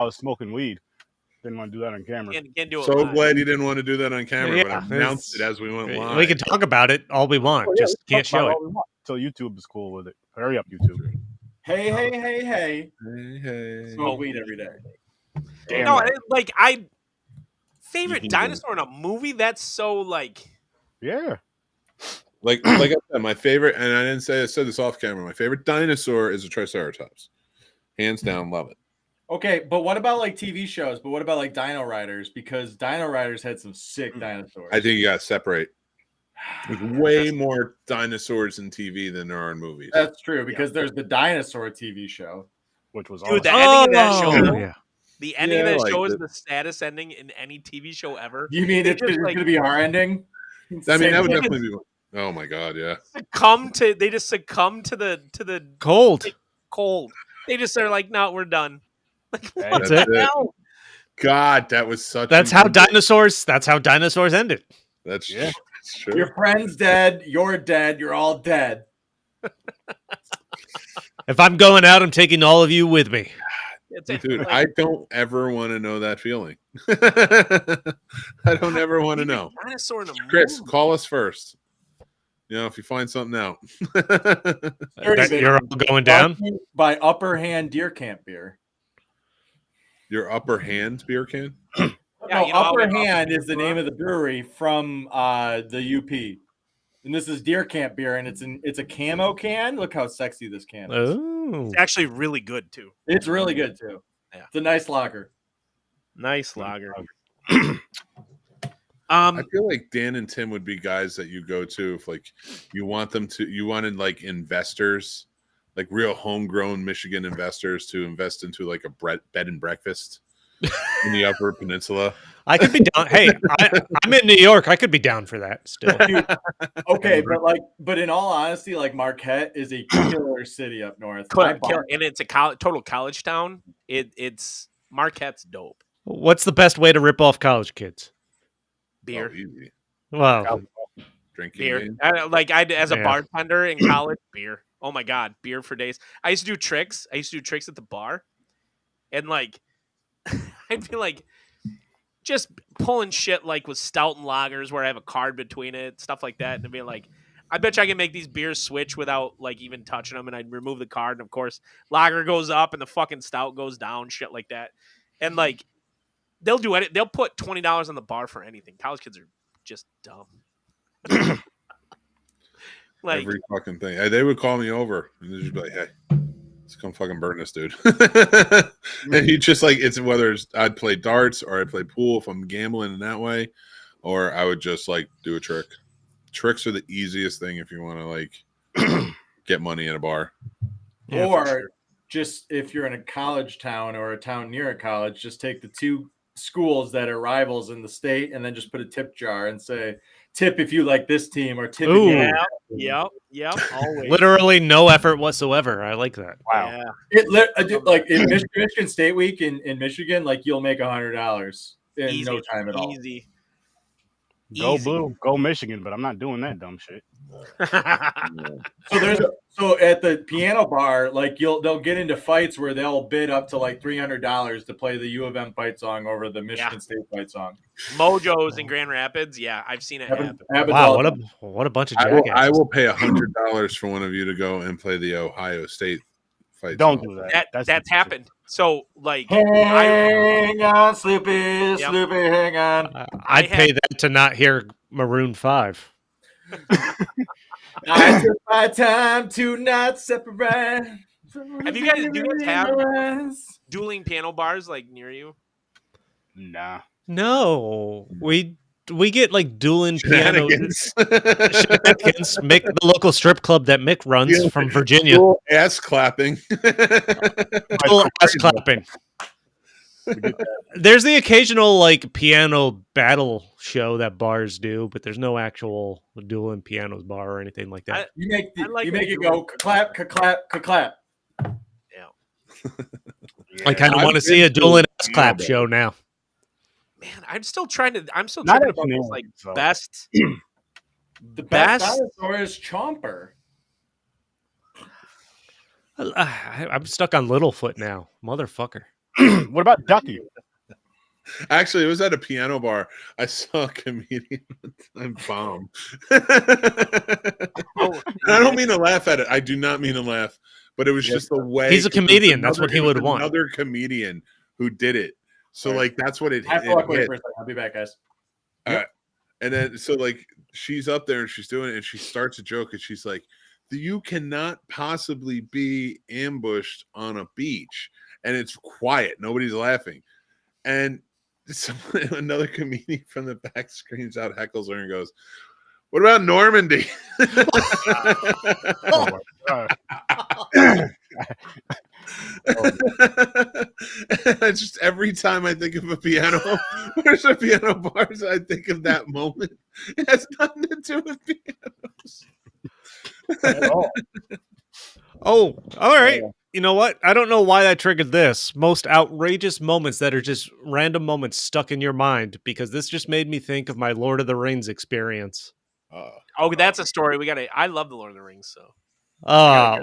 I was smoking weed. Didn't want to do that on camera. Can't do it So live. glad you didn't want to do that on camera, Yeah, but I announced it as we went live. We can talk about it all we want. Oh, yeah, Just we can't talk about show it. all we want until YouTube is cool with it. Hurry up, YouTube. Hey. Hey. Smoke weed every day. Damn No, right. like favorite dinosaur in a movie. That's so like. Yeah. Like I said, my favorite, and I said this off camera. My favorite dinosaur is a Triceratops, hands down. Love it. Okay, but what about like TV shows? But what about like Dino Riders? Because Dino Riders had some sick dinosaurs. I think you got to separate. There's way more dinosaurs in TV than there are in movies. That's true because there's the dinosaur TV show, which was Dude, the awesome. ending of that show. yeah. The ending Yeah, of that I show is liked the saddest ending in any TV show ever. You mean They it's just, going to be our ending? I mean, Same that would thing. definitely be. Oh my god, yeah. They just succumb to the Cold. cold. They just are like, no, we're done. Like, Hey, what That's the it. hell? God, that was such. That's how dinosaurs ended. That's Yeah. That's true. Your friend's dead. You're dead. You're all dead. If I'm going out, I'm taking all of you with me. It's it. Dude, Like, I don't ever want to know that feeling. I don't ever want to know. dinosaur in a Chris, movie. call us first. You know, if you find something out. You're all going down. By Upper Hand Deer Camp beer. Your upper hand beer can? Yeah, No, you know how Upper we- Hand is the name of the brewery from the UP. And this is Deer Camp beer, and it's a camo can. Look how sexy this can is. Oh, It's actually really good too. It's really good too. Yeah. It's a nice lager. Nice lager. I feel like Dan and Tim would be guys that you go to if like you wanted like investors, like real homegrown Michigan investors to invest into like a bed and breakfast in the Upper Peninsula. I could be down. Hey, I'm in New York. I could be down for that still. Dude, okay, but in all honesty, like Marquette is a killer city up north. And it's a total college town. It's Marquette's dope. What's the best way to rip off college kids? Beer. Oh, easy. Well, Drinking Beer. game. As a Yeah. bartender in college, beer. Oh my god, beer for days. I used to do tricks. at the bar, and like, I'd be like, just pulling shit like with stout and lagers where I have a card between it, stuff like that, and I'd be like, I bet you I can make these beers switch without like even touching them, and I'd remove the card, and of course, lager goes up and the fucking stout goes down, shit like that, and like, they'll do it. They'll put $20 on the bar for anything. College kids are just dumb. Like, Every fucking thing. Hey, they would call me over and they'd just be like, hey, let's come fucking burn this dude. And he just like, it's whether I'd play darts or I'd play pool if I'm gambling in that way, or I would just like do a trick. Tricks are the easiest thing if you want to like get money in a bar. Yeah, or for sure. just if you're in a college town or a town near a college, just take the two schools that are rivals in the state and then just put a tip jar and say, tip if you like this team or tip Ooh. if you Yep, always. literally no effort whatsoever. I like that. Wow. Yeah. like in Michigan State Week in Michigan, like you'll make $100 in Easy. no time at all. Easy. Go Easy. Blue, go Michigan, but I'm not doing that dumb shit. So at the piano bar, like they'll get into fights where they'll bid up to like $300 to play the U of M fight song over the Michigan State fight song. Mojos in Grand Rapids. Yeah, I've seen it happen. Happens Wow, all the what a bunch of I jackasses. will pay $100 for one of you to go and play the Ohio State fight. Don't song. do that. That's happened. So like, Hang on, Sloopy, Yep. Sloopy, hang on. I'd pay that to not hear Maroon 5. I took my time to not separate. do you guys have dueling piano bars like near you? Nah. No, we get like dueling piano Shenanigans. shenanigans. Mick, the local strip club that Mick runs Yeah. from Virginia. Full ass clapping. Full ass clapping. There's the occasional like piano battle show that bars do, but there's no actual dueling pianos bar or anything like that. You make I like you a make it duel. go clap, clap, clap. I kind of I've want to been see a to dueling a ass clap piano show now. Man, I'm still tripping Not about at this piano, like so. best. The best Best- dinosaur is Chomper. I'm stuck on Littlefoot now, motherfucker. What about Ducky? Actually, it was at a piano bar. I saw a comedian one time bomb. Oh, I don't mean to laugh at it. I do not mean to laugh, but it was just the way He's a 'cause it was comedian. That's what he it was would want. Another comedian who did it. So Right. like that's what it I have to walk away hit. for a second. I'll be back, guys. And then so like she's up there and she's doing it and she starts a joke and she's like, you cannot possibly be ambushed on a beach and it's quiet, nobody's laughing. And another comedian from the back screams out, heckles her and goes, what about Normandy? Just every time I think of a piano, there's a piano bars, I think of that moment. It has nothing to do with pianos. Oh, all right. You know what? I don't know why that triggered this. Most outrageous moments that are just random moments stuck in your mind, because this just made me think of my Lord of the Rings experience. Oh, that's a story. I love the Lord of the Rings, so.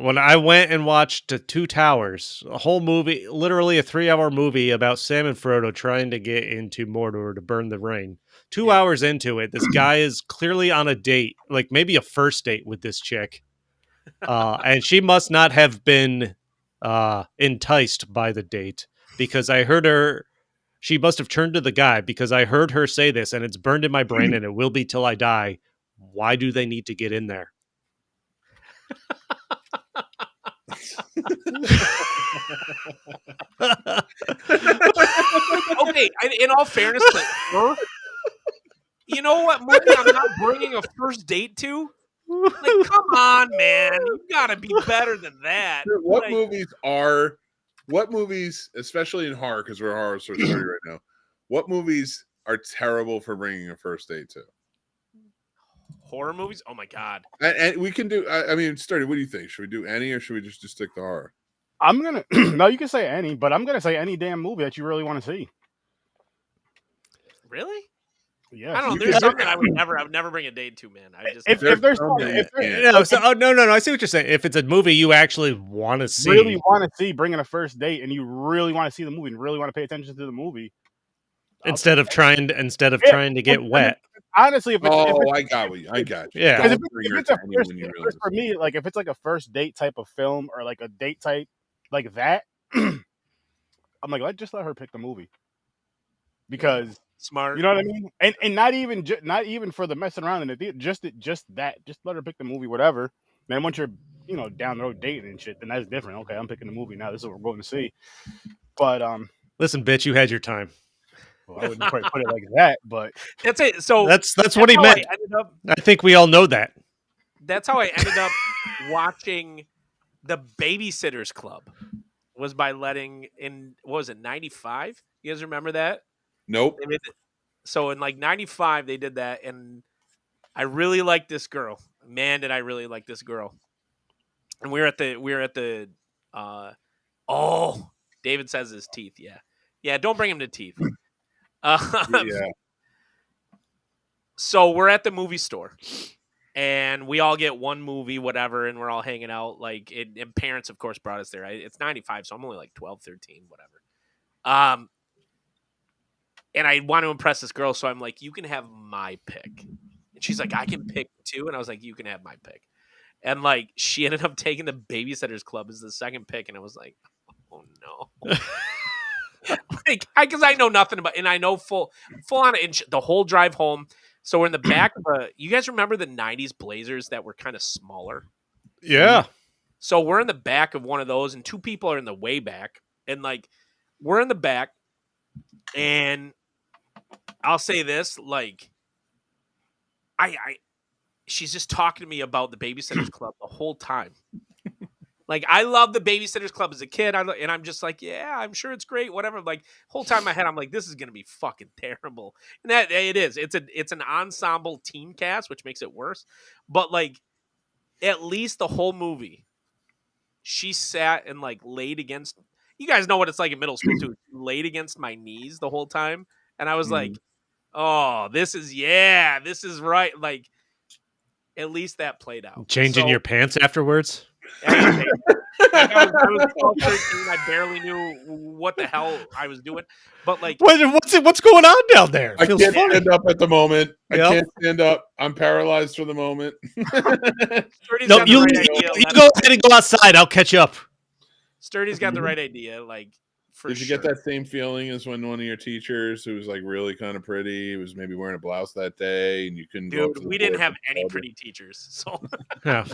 When I went and watched The Two Towers, a whole movie, literally a 3-hour movie about Sam and Frodo trying to get into Mordor to burn the ring. 2 hours into it, this guy is clearly on a date, like maybe a first date with this chick. And she must not have been enticed by the date, because I heard her. She must have turned to the guy, because I heard her say this, and it's burned in my brain, and it will be till I die. Why do they need to get in there? Okay, in all fairness to her, you know what movie I'm not bringing a first date to? Like, come on, man. You gotta be better than that. What movies, especially in horror, because we're horror search party right now, what movies are terrible for bringing a first date to? Horror movies? Oh my god. And we can do, I mean, Sturdy, what do you think? Should we do any or should we just stick to horror? I'm gonna no, you can say any, but I'm gonna say any damn movie that you really want to see. Really? Yeah, I don't know. There's something I would never bring a date to, man. I just if there's something, No, I see what you're saying. If it's a movie you actually want to see, really want to see, bringing a first date, and you really want to see the movie and really want to pay attention to the movie, instead of trying to get wet. Honestly, if it's, I got you. Yeah. because Don't if bring her it's a to anyone first, you really for me, like if it's like a first date type of film or like a date type like that, I'm like, just let her pick the movie, because smart. you know what I mean, and not even for the messing around in the theater, just let her pick the movie, whatever. Then once you're down the road dating and shit, then that's different. Okay, I'm picking the movie now. This is what we're going to see. But Listen, bitch, you had your time. well, I wouldn't quite put it like that, but That's it. So That's what he how meant. I think we all know that. That's how I ended up watching The Babysitter's Club. Was by letting in, what was it, 95? You guys remember that? Nope. So in like 95 they did that, and I really liked this girl. Man, did I really like this girl. And we were at the David says his teeth. Yeah, don't bring him to teeth. Yeah. So we're at the movie store, and we all get one movie, whatever, and we're all hanging out. Like, and parents, of course, brought us there. It's 95, so I'm only like 12, 13, whatever. And I want to impress this girl, so I'm like, you can have my pick. And she's like, I can pick too. And I was like, you can have my pick. And like, she ended up taking The Babysitter's Club as the second pick, and I was like, oh no. Like, because I know nothing about, and I know full on the whole drive home. So we're in the back of you guys remember the 90s Blazers that were kind of smaller? Yeah. So we're in the back of one of those, and two people are in the way back. And like, we're in the back, and I'll say this, like, she's just talking to me about The Babysitter's Club the whole time. Like, I love The Babysitter's Club as a kid, and I'm just like, yeah, I'm sure it's great, whatever. Like, whole time in my head, I'm like, this is gonna be fucking terrible, and that it is. It's an ensemble teen cast, which makes it worse. But like, at least the whole movie, she sat and like laid against. You guys know what it's like in middle school too. Laid against my knees the whole time, and I was like, oh, this is right. Like, at least that played out. Changing your pants afterwards? Anything. Like I was 12, 13, I barely knew what the hell I was doing. But like What's going on down there? I Feels can't funny. stand up at the moment. I Yep. can't stand up. I'm paralyzed for the moment. Sturdy's No, got the you, right you, idea. you go ahead and go outside. I'll catch up. Sturdy's got the right idea, like for Did you sure. get that same feeling as when one of your teachers, who was like really kind of pretty, was maybe wearing a blouse that day, and you couldn't go? Dude, we didn't have any pretty teachers. So Yeah.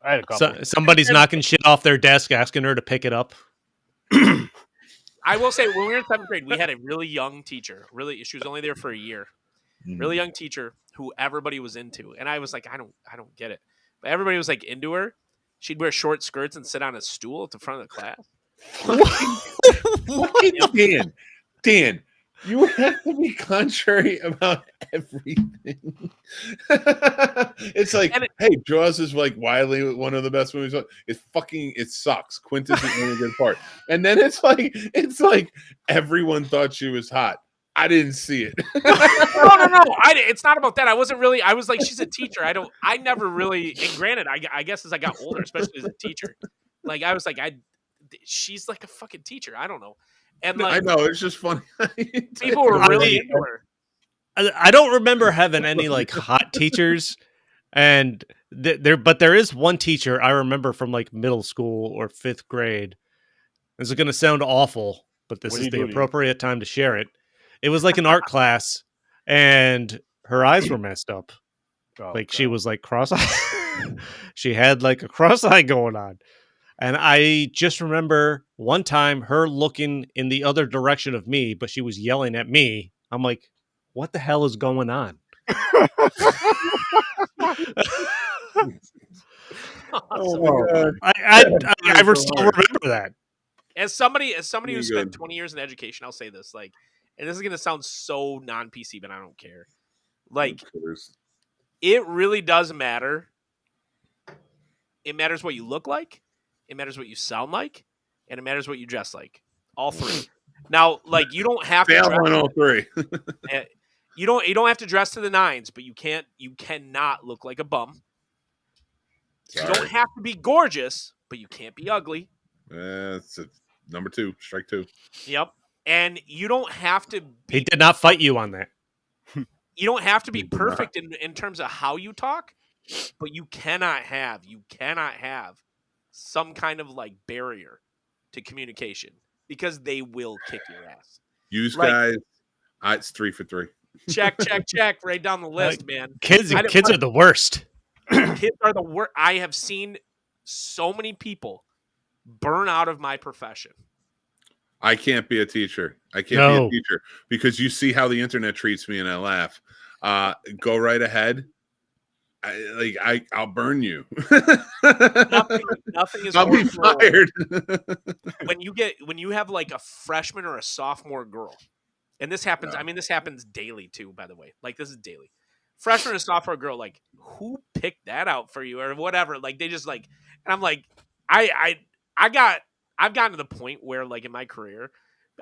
I had a couple. Somebody's knocking shit off their desk, asking her to pick it up. I will say, when we were in 7th grade, we had a really young teacher. Really, she was only there for a year. Really young teacher who everybody was into, and I was like, I don't get it. But everybody was like into her. She'd wear short skirts and sit on a stool at the front of the class. Dan, you have to be contrary about everything. It's like, hey, Jaws is like widely one of the best movies. It sucks. Quint isn't really a good part. And then it's like everyone thought she was hot. I didn't see it. No. It's not about that. I was like, she's a teacher. I never really, and granted, I guess as I got older, especially as a teacher, like I was like, she's like a fucking teacher. I don't know. And like, I know, it's just funny. People were really into her. I don't remember having any like hot teachers, and there is one teacher I remember from like middle school or 5th grade. This is going to sound awful, but this is the appropriate time to share it. It was like an art class, and her eyes were messed up. She was like cross-eyed. She had like a cross-eye going on. And I just remember one time her looking in the other direction of me, but she was yelling at me. I'm like, what the hell is going on? Oh my God. I still remember that. As somebody who spent 20 years in education, I'll say this, like, and this is going to sound so non-PC, but I don't care. Like, it really does matter. It matters what you look like. It matters what you sound like. And it matters what you dress like. All three. Now, like, you don't have to dress on all three. you don't have to dress to the nines, but you cannot look like a bum. Sorry. You don't have to be gorgeous, but you can't be ugly. That's number 2, strike 2. Yep. And you don't have to be, he did not fight you on that. You don't have to be perfect in terms of how you talk, but you cannot have some kind of like barrier to communication because they will kick your ass. Use guys, it's 3 for 3. Check, right down the list, man. Kids are the worst. Kids are the worst. I have seen so many people burn out of my profession. I can't be a teacher. I can't be a teacher because you see how the internet treats me, and I laugh. Go right ahead. I'll burn you. Nothing is. I'll be fired. when you have like a freshman or a sophomore girl, and this happens. I mean, this happens daily too. By the way, like this is daily. Freshman or sophomore girl, like who picked that out for you or whatever? Like they just like, and I'm like, I've gotten to the point where like in my career,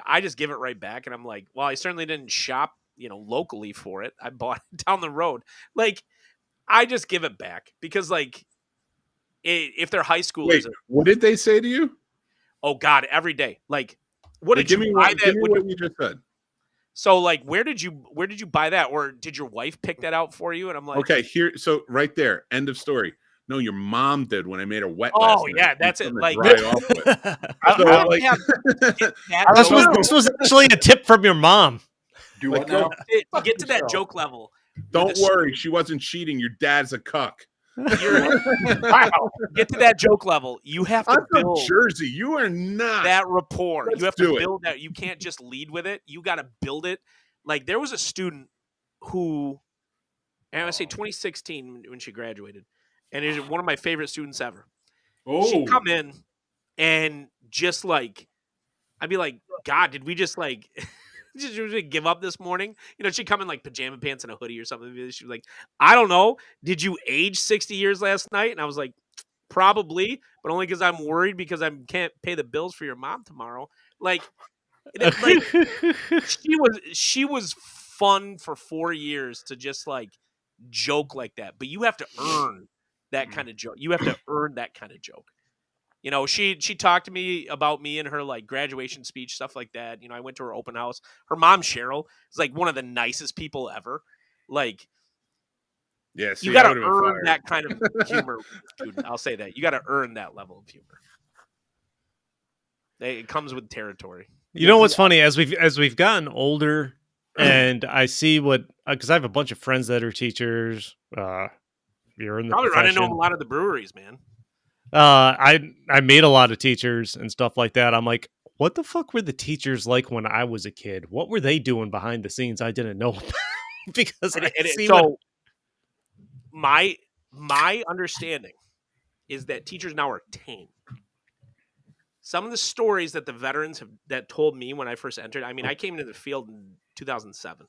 I just give it right back, and I'm like, well, I certainly didn't shop, locally for it. I bought it down the road. Like, I just give it back because like, if they're high schoolers, what did they say to you? Oh God, every day. Like, what did give you me buy that? What you just said. So like, where did you buy that, or did your wife pick that out for you? And I'm like, okay, here. So right there, end of story. No, your mom did when I made her wet. Oh yeah, that's it. Like, dry off with. This was actually a tip from your mom. Do what now? To get to that joke level. Don't worry, she wasn't cheating. Your dad's a cuck. Wow. Get to that joke level. You have to build Jersey. You are not that rapport. You have to build it. that. You can't just lead with it. You got to build it. Like there was a student who, and I would say 2016 when she graduated, and is one of my favorite students ever. Oh, She'd come in and just like, I'd be like, God, did we just like just give up this morning? She'd come in like pajama pants and a hoodie or something. She was like, I don't know. Did you age 60 years last night? And I was like, probably, but only because I'm worried because I can't pay the bills for your mom tomorrow. Like she was fun for 4 years to just like joke like that. But you have to earn that kind of joke. You have to earn that kind of joke. You know, she talked to me about me and her like graduation speech, stuff like that. You know, I went to her open house. Her mom, Cheryl, is like one of the nicest people ever. Like, Yeah, see, you got I to would have been earn fired. that kind of humor, student. I'll say that. You got to earn that level of humor. It comes with territory. You know what's funny? As we've gotten older, and I see what because I have a bunch of friends that are teachers. You're in the Probably running into profession. a lot of the breweries, man. I made a lot of teachers and stuff like that. I'm like, what the fuck were the teachers like when I was a kid? What were they doing behind the scenes I didn't know about? Because I see what So my understanding is that teachers now are tame. Some of the stories that the veterans that told me when I first entered, I mean, I came into the field in 2007.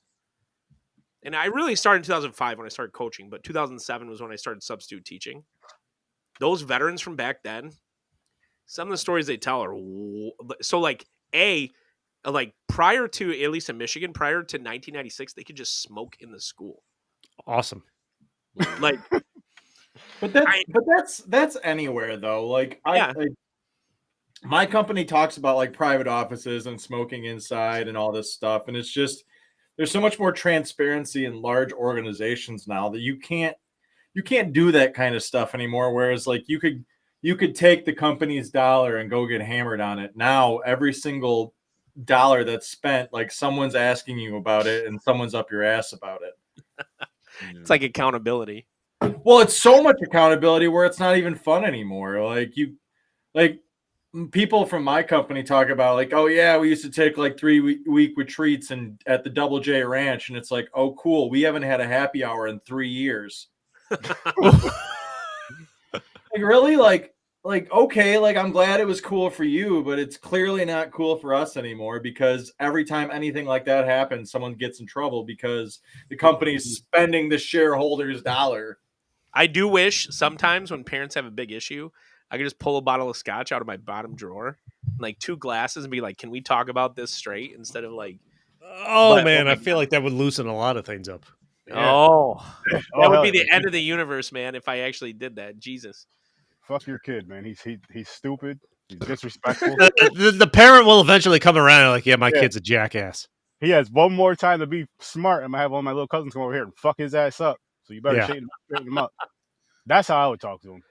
And I really started in 2005 when I started coaching, but 2007 was when I started substitute teaching. Those veterans from back then, some of the stories they tell are so like prior to, at least in Michigan, prior to 1996, they could just smoke in the school. awesome. Like, But that's anywhere though. Like Yeah. My company talks about like private offices and smoking inside and all this stuff, and it's just there's so much more transparency in large organizations now that you can't do that kind of stuff anymore. Whereas like you could take the company's dollar and go get hammered on it. Now every single dollar that's spent, like someone's asking you about it and someone's up your ass about it. it's like accountability. Well, it's so much accountability where it's not even fun anymore. Like people from my company talk about like, oh yeah, we used to take like 3-week retreats and at the Double J Ranch, and it's like, oh cool, we haven't had a happy hour in 3 years. Like really, like okay, like I'm glad it was cool for you, but it's clearly not cool for us anymore because every time anything like that happens, someone gets in trouble because the company's spending the shareholders' dollar. I do wish sometimes when parents have a big issue, I could just pull a bottle of scotch out of my bottom drawer, like 2 glasses, and be like, "Can we talk about this straight?" Instead of like, Oh man, I feel like that would loosen a lot of things up. "Oh, that would be hell the yeah. end of the universe, man." If I actually did that, Jesus. Fuck your kid, man. He's stupid. He's disrespectful. The parent will eventually come around and like, yeah, my kid's a jackass. He has one more time to be smart. I'm gonna have one of my little cousins come over here and fuck his ass up. So you better straighten him up. That's how I would talk to him.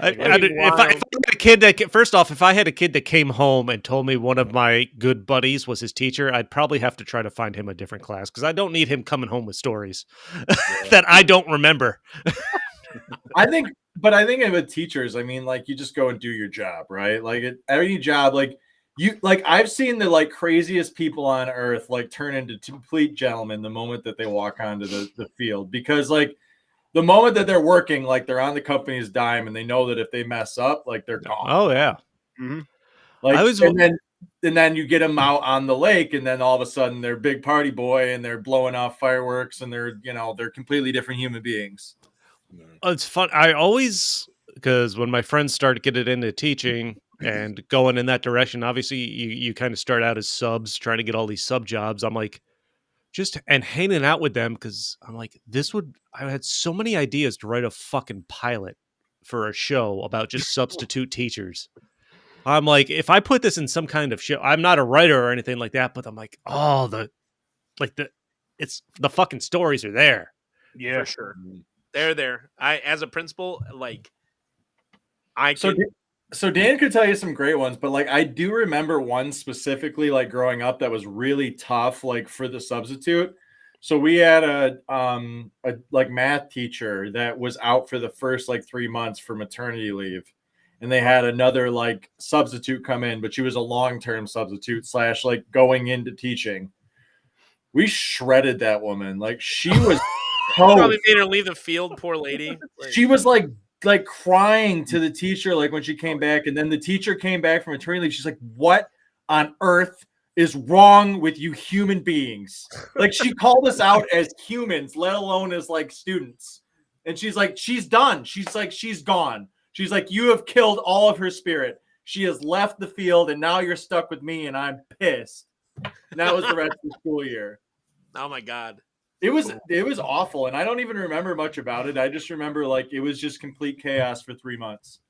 If I had a kid that first off, if I had a kid that came home and told me one of my good buddies was his teacher, I'd probably have to try to find him a different class because I don't need him coming home with stories that I don't remember. I think with teachers, I mean, like you just go and do your job, right? Like any job, like I've seen the like craziest people on earth like turn into complete gentlemen the moment that they walk onto the field, because like the moment that they're working, like they're on the company's dime and they know that if they mess up, like they're gone. Oh yeah. Mm-hmm. Like and then you get them out on the lake, and then all of a sudden they're big party boy and they're blowing off fireworks and they're completely different human beings. It's fun. I always, because when my friends started getting into teaching and going in that direction, obviously you kind of start out as subs, trying to get all these sub jobs. I'm like, and hanging out with them because I'm like, I had so many ideas to write a fucking pilot for a show about just substitute teachers. I'm like, if I put this in some kind of show, I'm not a writer or anything like that, but I'm like, it's the fucking stories are there. Yeah, for sure. They're there. I, as a principal, like, So Dan could tell you some great ones, but like I do remember one specifically, like growing up, that was really tough, like for the substitute. So we had a like math teacher that was out for the first like 3 months for maternity leave, and they had another like substitute come in, but she was a long-term substitute / like going into teaching. We shredded that woman. Like she was probably made her leave the field, poor lady. Like, she was like crying to the teacher, like when she came back, and then the teacher came back from maternity leave. She's like, "What on earth is wrong with you human beings?" Like she called us out as humans, let alone as like students. And she's like, she's done. She's like, she's gone. She's like, you have killed all of her spirit. She has left the field, and now you're stuck with me, and I'm pissed. And that was the rest of the school year. Oh my God. It was awful, and I don't even remember much about it. I just remember like it was just complete chaos for 3 months.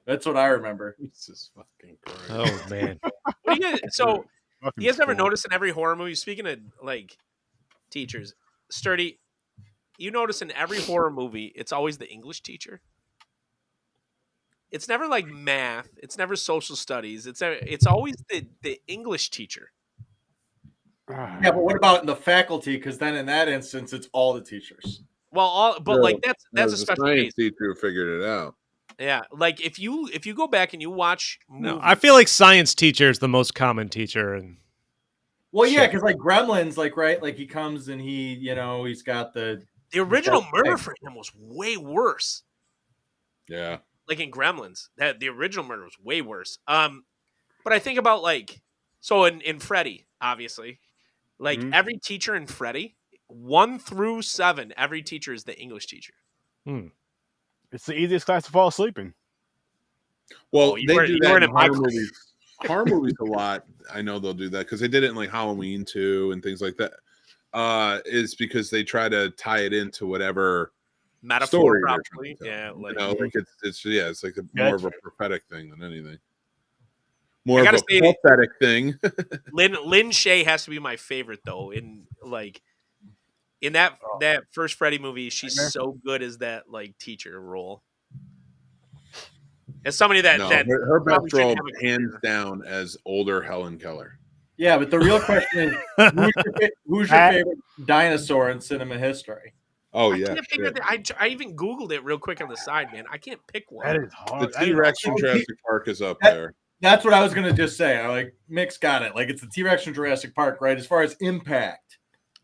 That's what I remember. Jesus fucking Christ. Oh man. What do you guys, so Fucking you guys ever school. notice in every horror movie? Speaking of like teachers, Sturdy, you notice in every horror movie, it's always the English teacher. It's never like math. It's never social studies. It's always the English teacher. Yeah, but what about in the faculty? Because then in that instance, it's all the teachers. Well, but No, like that's That a was the special science case. teacher who figured it out. Yeah, like if you go back and you watch No, movies, I feel like science teacher is the most common teacher, and Well, yeah, Shit. because like Gremlins, like right, like he comes and he's got the the original That's murder right. for him was way worse. Yeah. Like in Gremlins, that the original murder was way worse. But I think about like so in Freddy, obviously, like Mhm. every teacher in Freddy, 1 through 7, every teacher is the English teacher. It's the easiest class to fall asleep in. Well, Oh, you they were- do you that weren't in in my horror class. movies. Horror movies a lot. I know they'll do that because they did it in like Halloween too and things like that. Is because they try to tie it into whatever Metaphor, story they're probably. trying to tell. Yeah, You like know, like it's like Yeah, more of a that's prophetic thing than anything. More of gotta a say- prophetic thing. Lynn Shay has to be my favorite though. In like in that first Freddy movie, she's Nightmare? so good as that like teacher role. As somebody that No, that her probably best role, shouldn't have a hands career. down, as older Helen Keller. Yeah, but the real question is who's your That- favorite dinosaur in cinema history? Oh I yeah, can't figure shit. that. I even Googled it real quick on the side, man. I can't pick one. That is The hard. That is T-Rex from hard. Jurassic Park is up That- there. That's what I was gonna just say. I like Mick's got it. Like it's the T-Rex from Jurassic Park, right? As far as impact.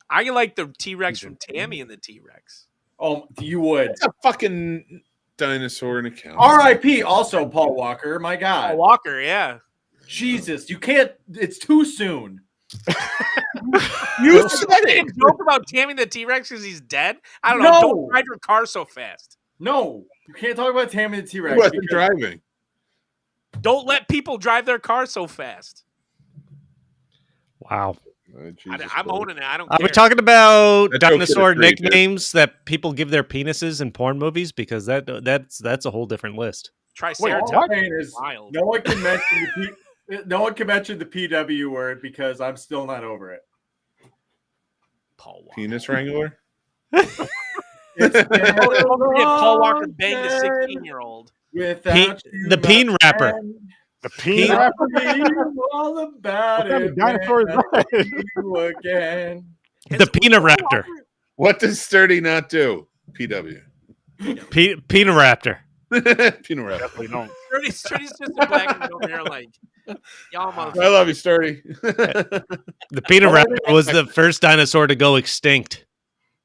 I like the T-Rex from Tammy and the T-Rex. Oh, you would. It's a fucking dinosaur in a cow. R.I.P. Also Paul Walker. My God. Paul Walker, yeah. Jesus, you can't. It's too soon. You said a joke about Tammy the T-Rex because he's dead? I don't know. No. Don't ride your car so fast. No, you can't talk about Tammy the He T-Rex. wasn't because- driving. Don't let people drive their car so fast. wow. Jesus I'm Christ. owning it. I don't Are care. we talking about That joke hit dinosaur a tree, dude. nicknames that people give their penises in porn movies? Because that's a whole different list. All Triceratops. I'm saying is Wild. no one can mention no one can mention the PW word because I'm still not over it. Paul Walker. Penis wrangler. It's been Don't forget Paul Walker long banged a time 16-year-old. without you, the my peen rapper. friend. The peanut I'll rapper? be all about What kind it. of dinosaur is when I that? see you again. The Penaraptor. What does Sturdy not do? PW. Penaraptor. Peanut wrap. Definitely don't. Sturdy's just a black man over here like, y'all motherfuckers. I love you, Sturdy. The Penaraptor was the first dinosaur to go extinct.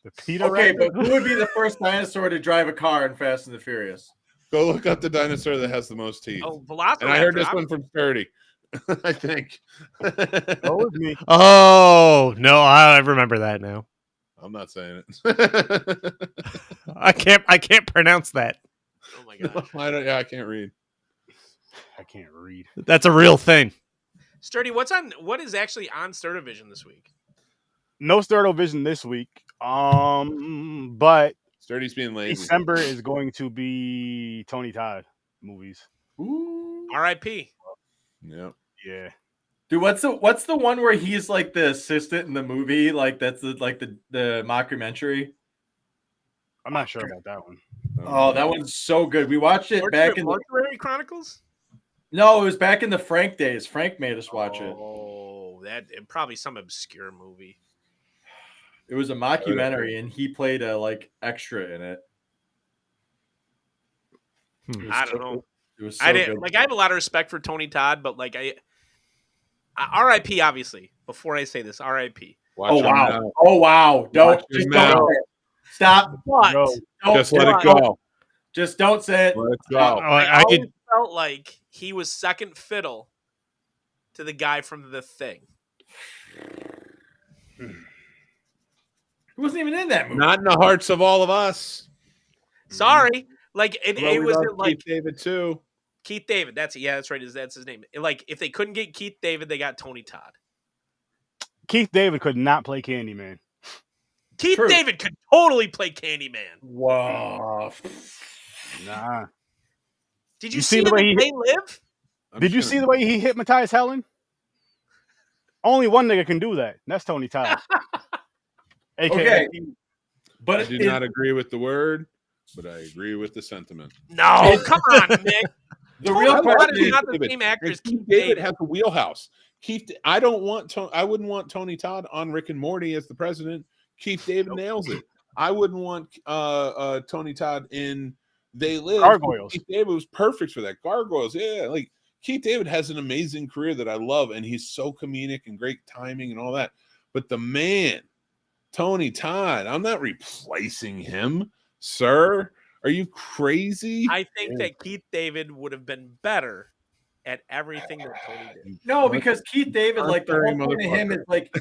The peanut Okay, rapper? but who would be the first dinosaur to drive a car in Fast and the Furious? Go look up the dinosaur that has the most teeth. Oh, Velociraptor. And I heard this I'm- one from Sturdy. I think. Go with me. Oh no, I remember that now. I'm not saying it. I can't pronounce that. Oh my gosh. I can't read. I can't read. That's a real thing. Sturdy, what is actually on Sturdivision this week? No Sturdo Vision this week. But Sturdy's being lazy. December is going to be Tony Todd movies. Ooh. R.I.P. Yep. Yeah. Dude, what's the one where he's like the assistant in the movie? Like that's the mockumentary. I'm not sure about that one. Oh, that one's so good. We watched it back in the Mortuary Chronicles? No, it was back in the Frank days. Frank made us watch it. Oh, probably some obscure movie. It was a mockumentary, and he played a like extra in it. It was I don't so know. good. It was so I didn't good. like. I have a lot of respect for Tony Todd, but like R.I.P. Obviously. Before I say this, R.I.P. Watch Oh him wow! now. Oh wow! Don't Watch just him don't now. say it. Stop! But No. Don't, Just let it don't- go. Just don't say it. Let it Oh, go. I always felt like he was second fiddle to the guy from The Thing. He wasn't even in that movie. Not in the hearts of all of us. Sorry, like it Well, we was love like Keith David too. Keith David. That's right. That's his name. Like if they couldn't get Keith David, they got Tony Todd. Keith David could not play Candyman. Keith True. David could totally play Candyman. Wow. Nah. Did You you see see the in way The he- They Live? Did you see the way he hypnotized Helen? Only one nigga can do that. And that's Tony Todd. AKA. Okay. But I do not agree with the word, but I agree with the sentiment. No, come on, Nick. the Tony real Todd question is is, not the David. same actor And as Keith Keith David David. has a wheelhouse. I wouldn't want Tony Todd on Rick and Morty as the president. Keith David nails it. I wouldn't want Tony Todd in They Live. Gargoyles. Keith David was perfect for that. Gargoyles, yeah. Like Keith David has an amazing career that I love, and he's so comedic and great timing and all that. But the man, Tony Todd, I'm not replacing him, sir. Are you crazy? I think that Keith David would have been better at everything that Tony did. no, because Keith David, like the whole point of him is like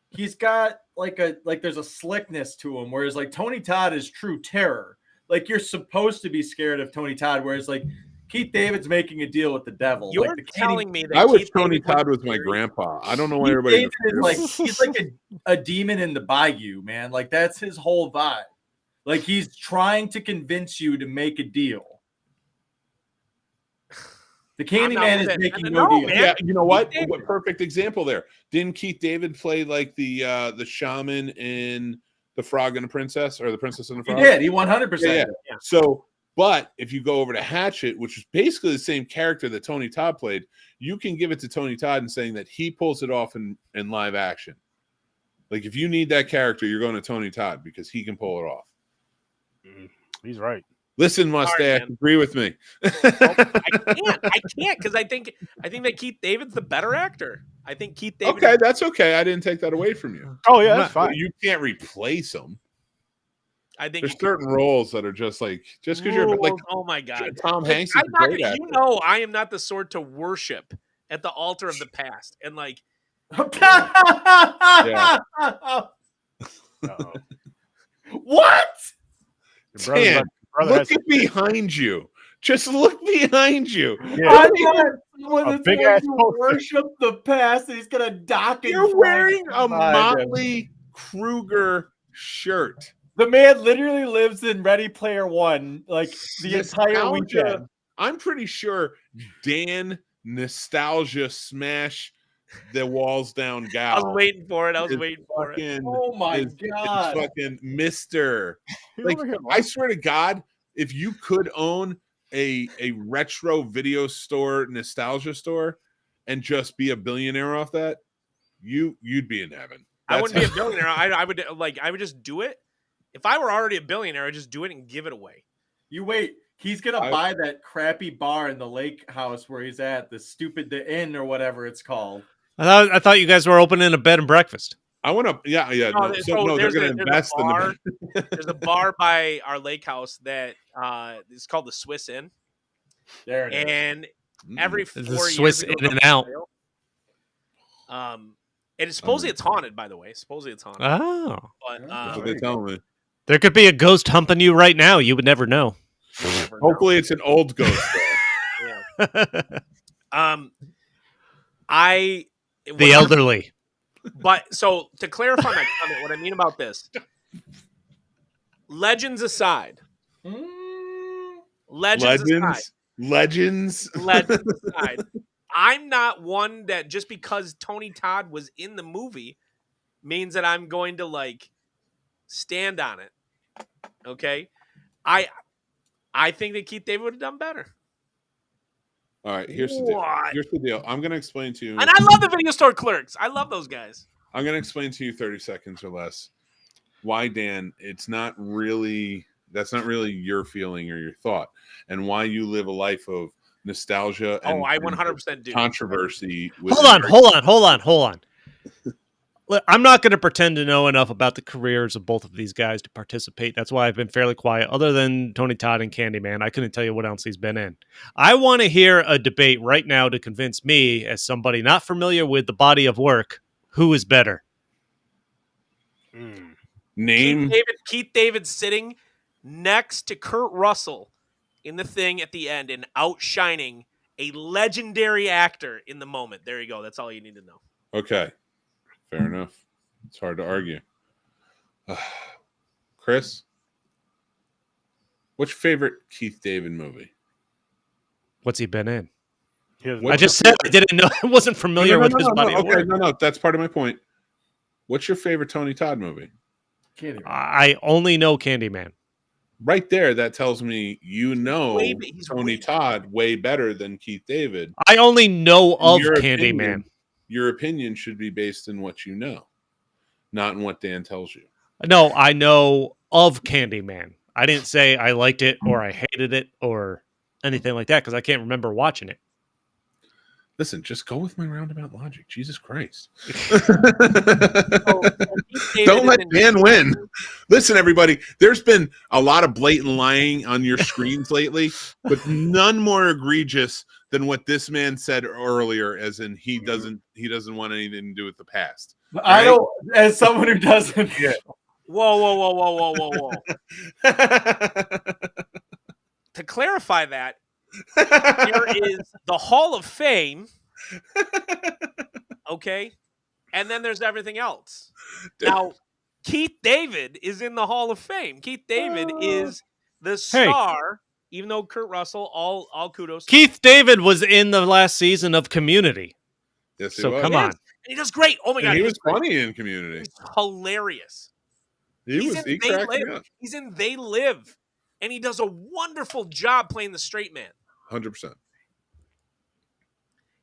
he's got there's a slickness to him, whereas like Tony Todd is true terror. Like you're supposed to be scared of Tony Todd, whereas like Keith David's making a deal with the devil. You're like, telling me that I wish Keith Tony David Todd was wasn't my scary? grandpa. I don't know why Keith everybody. David is like he's like a demon in the bayou, man. Like that's his whole vibe. Like he's trying to convince you to make a deal. The Candyman is with it. making No, no deal. man. Yeah, you know what? Keith David. What perfect example there. Didn't Keith David play like the shaman in The Frog and the Princess, or The Princess and the He Frog? did. He 100%. Yeah. Yeah. So, but if you go over to Hatchet, which is basically the same character that Tony Todd played, you can give it to Tony Todd and saying that he pulls it off in live action. Like if you need that character, you're going to Tony Todd because he can pull it off. He's right. Listen, mustache, man. agree with me. I can't because I think that Keith David's the better actor. I think Keith David. Okay, that's okay. I didn't take that away from you. Oh yeah, that's But fine. you can't replace him. I think There's certain roles that are just like because you're like oh my god, Tom Like, Hanks is I'm a not great gonna- actor. you know, I am not the sort to worship at the altar of the past, and like Uh-oh. What? Your brother's Dan, like- brother look has- at behind you. Just look behind you. Yeah. I'm not someone A that's big going ass to poster. worship the past and he's going to dock and You're wearing a behind him. Motley Kruger shirt. The man literally lives in Ready Player One, like the entire Nostalgia. weekend. I'm pretty sure Dan Nostalgia Smash the Walls Down gal. I was waiting for it. I was is waiting for it. fucking- Oh my is god! fucking Mister. He's Like, over here, I swear to God, if you could own a retro video store, nostalgia store, and just be a billionaire off that, you'd be in heaven. I wouldn't be a That's- billionaire. I would just do it. If I were already a billionaire, I'd just do it and give it away. You wait. He's gonna buy that crappy bar in the lake house where he's at, the inn or whatever it's called. I thought you guys were opening a bed and breakfast. I want to, yeah. No, No, so they're there's going to invest in bar. the. There's a bar by our lake house that is called the Swiss Inn, There it is. and every 4 The years Swiss it goes In up and for Out. sale. And it's supposedly it's haunted, by the way. Supposedly it's haunted. Oh, But That's what they're telling me. there could be a ghost humping you right now. You would never know. never know. Hopefully, it's an old ghost. I The elderly. But so to clarify my comment, what I mean about this, legends aside, legends aside, I'm not one that just because Tony Todd was in the movie means that I'm going to like stand on it. Okay, I think that Keith David would have done better. All right, here's the deal. What? Here's the deal. I'm going to explain to you. And I love the video store clerks. I love those guys. I'm going to explain to you 30 seconds or less why, Dan, that's not really your feeling or your thought, and why you live a life of nostalgia and I 100% do. controversy. Hold on. Look, I'm not going to pretend to know enough about the careers of both of these guys to participate. That's why I've been fairly quiet. Other than Tony Todd and Candyman, I couldn't tell you what else he's been in. I want to hear a debate right now to convince me, as somebody not familiar with the body of work, who is better. Name Keith David sitting next to Kurt Russell in The Thing at the end and outshining a legendary actor in the moment. There you go. That's all you need to know. Okay, fair enough. It's hard to argue. Chris, what's your favorite Keith David movie? What's he been in? What- I just said I didn't know. I wasn't familiar with his body of Okay, work. no, that's part of my point. What's your favorite Tony Todd movie? I only know Candyman. Right there, that tells me he's he's Tony way Todd way better than Keith David. I only know And of your Candyman. opinion- Your opinion should be based in what you know, not in what Dan tells you. No, I know of Candyman. I didn't say I liked it or I hated it or anything like that because I can't remember watching it. Listen, just go with my roundabout logic. Jesus Christ. Don't let Dan win. Listen, everybody, there's been a lot of blatant lying on your screens lately, but none more egregious than what this man said earlier, as in he doesn't want anything to do with the past. I don't, as someone who doesn't. Yeah. Whoa. To clarify that, there is the Hall of Fame, okay? And then there's everything else. Now, Keith David is in the Hall of Fame. Keith David is the star, even though Kurt Russell, all kudos. Keith David was in the last season of Community. Yes, he So was. come on. And he does great. Oh my And God. he was funny in Community. He's hilarious. He cracked me up. He's in They Live. And he does a wonderful job playing the straight man. 100%.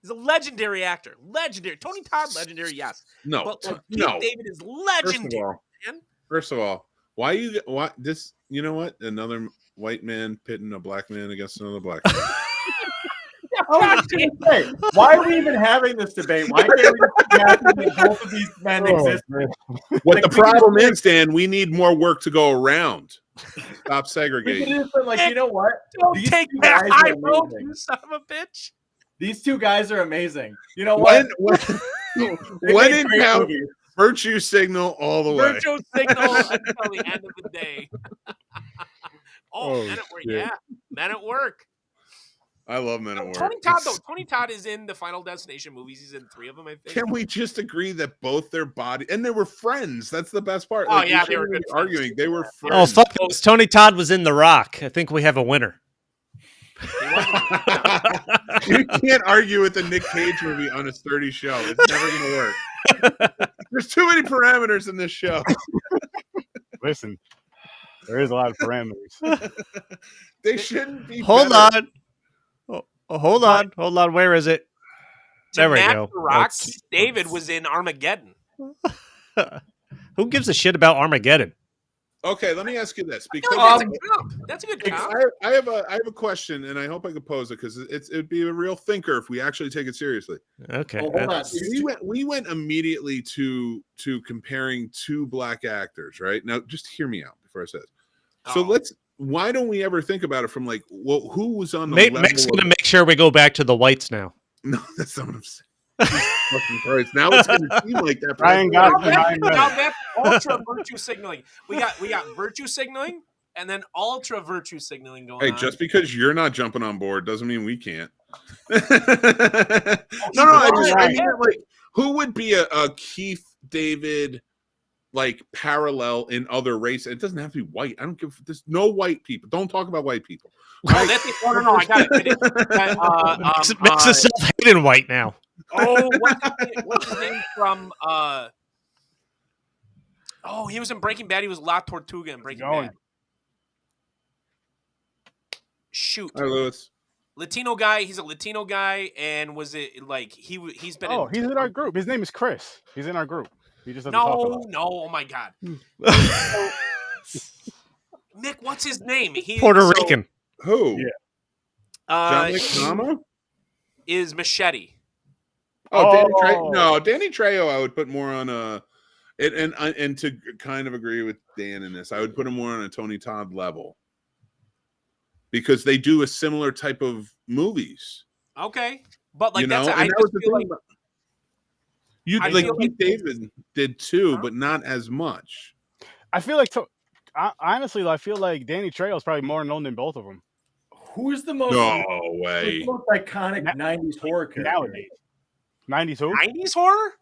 He's a legendary actor. Legendary. Tony Todd, legendary, yes. No, But like, no. Keith David is legendary, man. First of all, you know what? Another white man pitting a black man against another black man. I was just gonna say, why are we even having this debate? Why can't we just imagine that both of these men exist? What the problem is, Dan, we need more work to go around. Stop segregating. You know what? Don't These take two that guys high are road, amazing. you son of a bitch. These two guys are amazing. You know what? When in doubt, virtue signal all the way. Virtual signal until the end of the day. Men at work. shit. Yeah, Men at Work. I love Men at Work. Tony Todd, though. Tony Todd is in the Final Destination movies. He's in 3 of them, I think. Can we just agree that both their body and they were friends? That's the best part. Oh, we yeah, they shouldn't were be good friends. arguing. They were Oh, friends. fuck this. Tony Todd was in The Rock. I think we have a winner. You can't argue with the Nick Cage movie on a sturdy show. It's never going to work. There's too many parameters in this show. Listen, there is a lot of parameters. They shouldn't be. Hold better. on. Hold on. Where is it? There we Match go. The Rock, Keith David was in Armageddon. Who gives a shit about Armageddon? Okay, let me ask you this. I Because feel like that's a comp. That's a good comp. I have a question, and I hope I can pose it because it'd be a real thinker if we actually take it seriously. Okay. Well, hold on. We went immediately to comparing two black actors, right? Now, just hear me out before I say this. So why don't we ever think about it from like, well, who was on the level? Mick's going to make sure we go back to the whites now. No, that's not what I'm saying. Fucking Christ. Now it's going to seem like that. Ryan got it. Now that's ultra virtue signaling. We got virtue signaling and then ultra virtue signaling going on. Hey, just because you're not jumping on board doesn't mean we can't. No, I mean, like, who would be a Keith David like parallel in other races? It doesn't have to be white. I don't give. There's no white people. Don't talk about white people. No, I got it. Makes us self-hating white now. What's his name from? He was in Breaking Bad. He was La Tortuga in Breaking Bad. Shoot, Hi, Lewis. Latino guy. He's a Latino guy, and was it like he's been? He's in our group. His name is Chris. He's in our group. He just doesn't talk about it. No. Oh my God. Nick, what's his name? Puerto Rican. Who? Yeah. John Leguizamo? Is Machete. Danny Trejo. No, Danny Trejo. I would put more on a, and to kind of agree with Dan in this, I would put him more on a Tony Todd level because they do a similar type of movies. Okay, but like I just feel like Keith David did too, but not as much. I feel like honestly, I feel like Danny Trejo is probably more known than both of them. Who's the most, way. who's the most iconic 90s horror character? Nowadays. 92? 90s horror?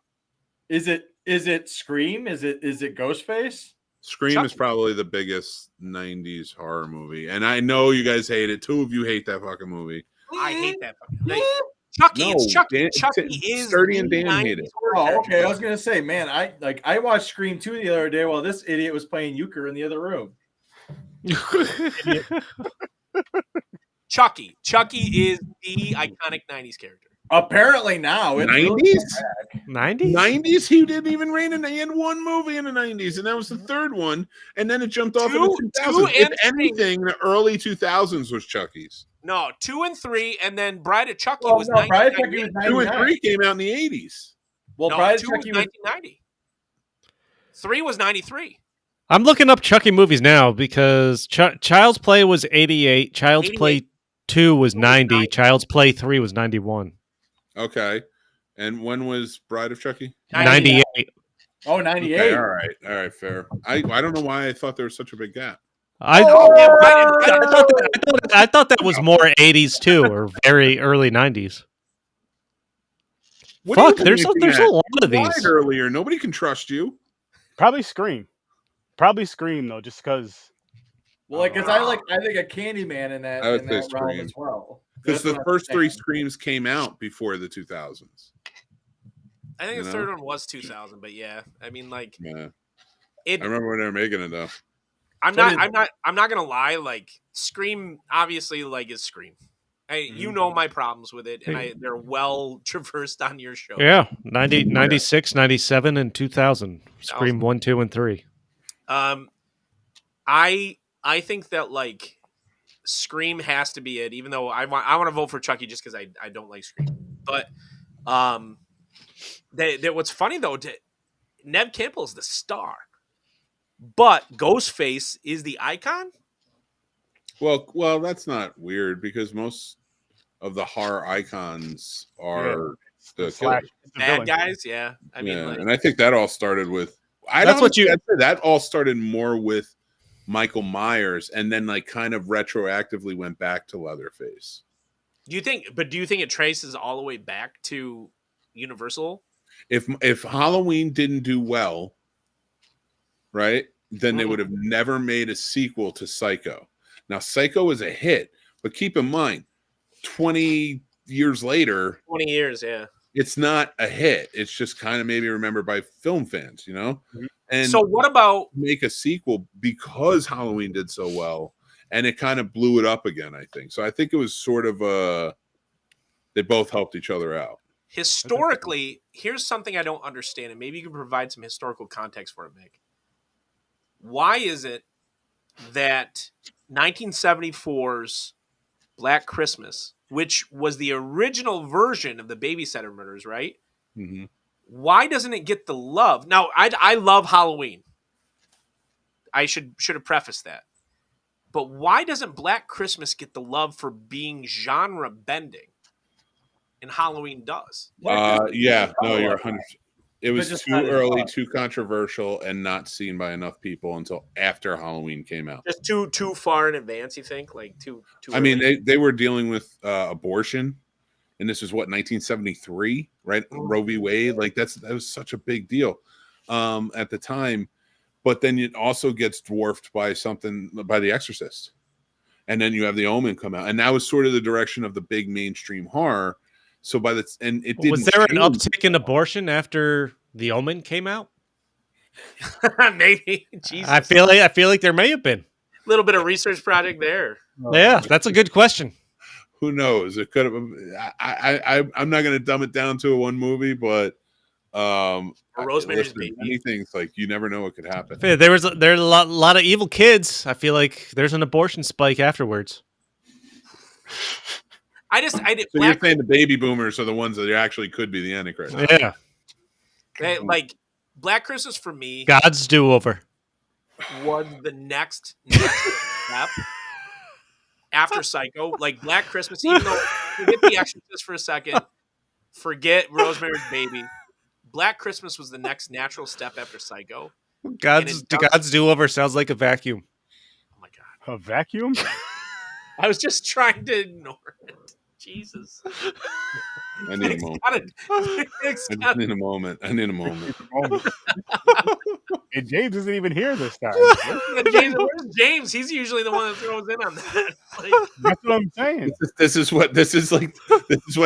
Is it Scream? Is it Ghostface? Scream is probably the biggest 90s horror movie. And I know you guys hate it. 2 of you hate that fucking movie. I hate that. Like, Chucky, No, it's Chucky. Dan- Chucky is Sturdy and the Dan hate 90s it. horror Oh, character. okay. I was gonna say, man, I watched Scream 2 the other day while this idiot was playing euchre in the other room. Chucky. Chucky is the iconic 90s character. Apparently now it's 90s? 90s? 90s? He didn't even reign in. He had one movie in the 90s, and that was the third one. And then it jumped off in the 2000s. If anything, the early 2000s was Chucky's. No, 2 and 3, and then Bride of Chucky Well, was no, Bride of Chucky 1998. was 2 and 3 came out in the 80s. Well, No, Bride of 2 was Chucky was 1990. 3 was 93. I'm looking up Chucky movies now because Child's Play was 88, Child's 88. Play 2 was 90, 90. Child's Play 3 was 91. Okay. And when was Bride of Chucky? 98. oh 98. Okay, all right, fair. I don't know why I thought there was such a big gap. I thought that was more 80s too, or very early 90s. What are you Fuck, there's a looking at? lot of You lied these. earlier. Nobody can trust you. Probably Scream. Probably Scream though, just because. Well, like, cause I think a Candyman in that, I would in say that realm Scream. as well. Because That's the what I'm first 3 saying. Screams came out before the 2000s. I think You the know? third one was 2000, but yeah, I mean, like, Yeah. it. I remember when they were making it though. I'm not gonna lie. Like, Scream, obviously, like, is Scream. You know my problems with it, and they're well traversed on your show. Yeah, 90, 96, 97, and 2000. Scream 1, 2, and 3. I think that, like, Scream has to be it, even though I want to vote for Chucky just because I don't like Scream. But what's funny though, Neve Campbell is the star, but Ghostface is the icon. Well, that's not weird because most of the horror icons are the Slash, killers. it's the Bad villain. guys, yeah. I mean, Yeah, like, and I think that all started with. That all started more with Michael Myers, and then like kind of retroactively went back to Leatherface. do you think it traces all the way back to Universal? If Halloween didn't do well, right, then they would have never made a sequel to Psycho. Now, Psycho is a hit, but keep in mind, 20 years later, 20 years, yeah. it's not a hit. It's just kind of maybe remembered by film fans, you know? And So what about make a sequel because Halloween did so well, and it kind of blew it up again, I think. So I think it was sort of they both helped each other out. historically? Here's something I don't understand, and maybe you can provide some historical context for it, Mick. Why is it that 1974's Black Christmas, which was the original version of the Babysitter Murders, right? Mm-hmm. Why doesn't it get the love? Now, I love Halloween. I should have prefaced that. But why doesn't Black Christmas get the love for being genre bending? And Halloween does. Yeah, no, you're 100. It was just too not early, enough. too controversial, and not seen by enough people until after Halloween came out. Just too far in advance, you think? Like too I mean, early? they were dealing with abortion, and this was what 1973, right? Roe v. Wade, like that was such a big deal at the time. But then it also gets dwarfed by The Exorcist, and then you have The Omen come out, and that was sort of the direction of the big mainstream horror. So it didn't. Was there an change. uptick in abortion after The Omen came out? Maybe. Jesus. I feel like there may have been. A little bit of research project there. Yeah, that's a good question. Who knows? It could have. I'm not going to dumb it down to a one movie, but Rosemary's Baby. Anything's like you never know what could happen. There's a lot of evil kids. I feel like there's an abortion spike afterwards. I did. So you're Black, saying the baby boomers are the ones that actually could be the Antichrist? Yeah, like Black Christmas for me God's do-over. was the next step after Psycho. Like Black Christmas, even though forget The Exorcist for a second, forget Rosemary's Baby. Black Christmas was the next natural step after Psycho. God's do-over sounds like a vacuum. Oh my god! A vacuum? I was just trying to ignore it. Jesus. I need a moment. I need a moment. In And James isn't even here this time. Yeah, James, where's James? He's usually the one that throws in on that. Like, That's what I'm saying. This is what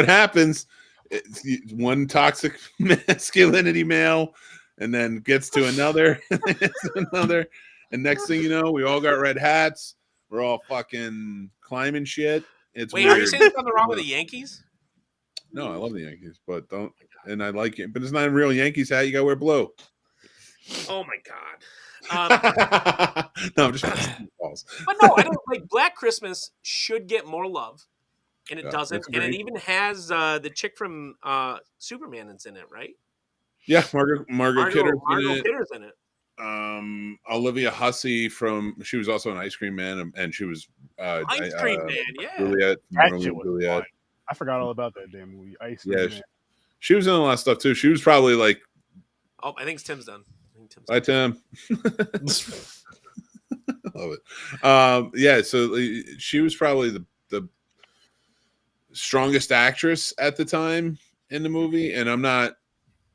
happens. It's one toxic masculinity male, and then gets to another, and next thing you know, we all got red hats. We're all fucking climbing shit. It's wait, weird. are you saying there's something wrong with the Yankees? No, I love the Yankees, but don't. And I like it, but it's not a real Yankees hat. You gotta wear blue. Oh my god. No, I'm just balls. But no, I don't like Black Christmas should get more love, and it Yeah, doesn't. that's And it great. even has the chick from Superman that's in it, right? Yeah, Margaret Kidder's in Margot it. Kidder's in it. Olivia Hussey she was also an Ice Cream Man, and she was Ice Cream Man, yeah. Juliet. That Romeo shit and was Juliet. fun. I forgot all about that damn movie. Ice Cream Yeah, Man. she was in a lot of stuff too. She was probably like, Oh, I think it's Tim's done. "Hi Tim." Love it. Yeah, so she was probably the strongest actress at the time in the movie, and I'm not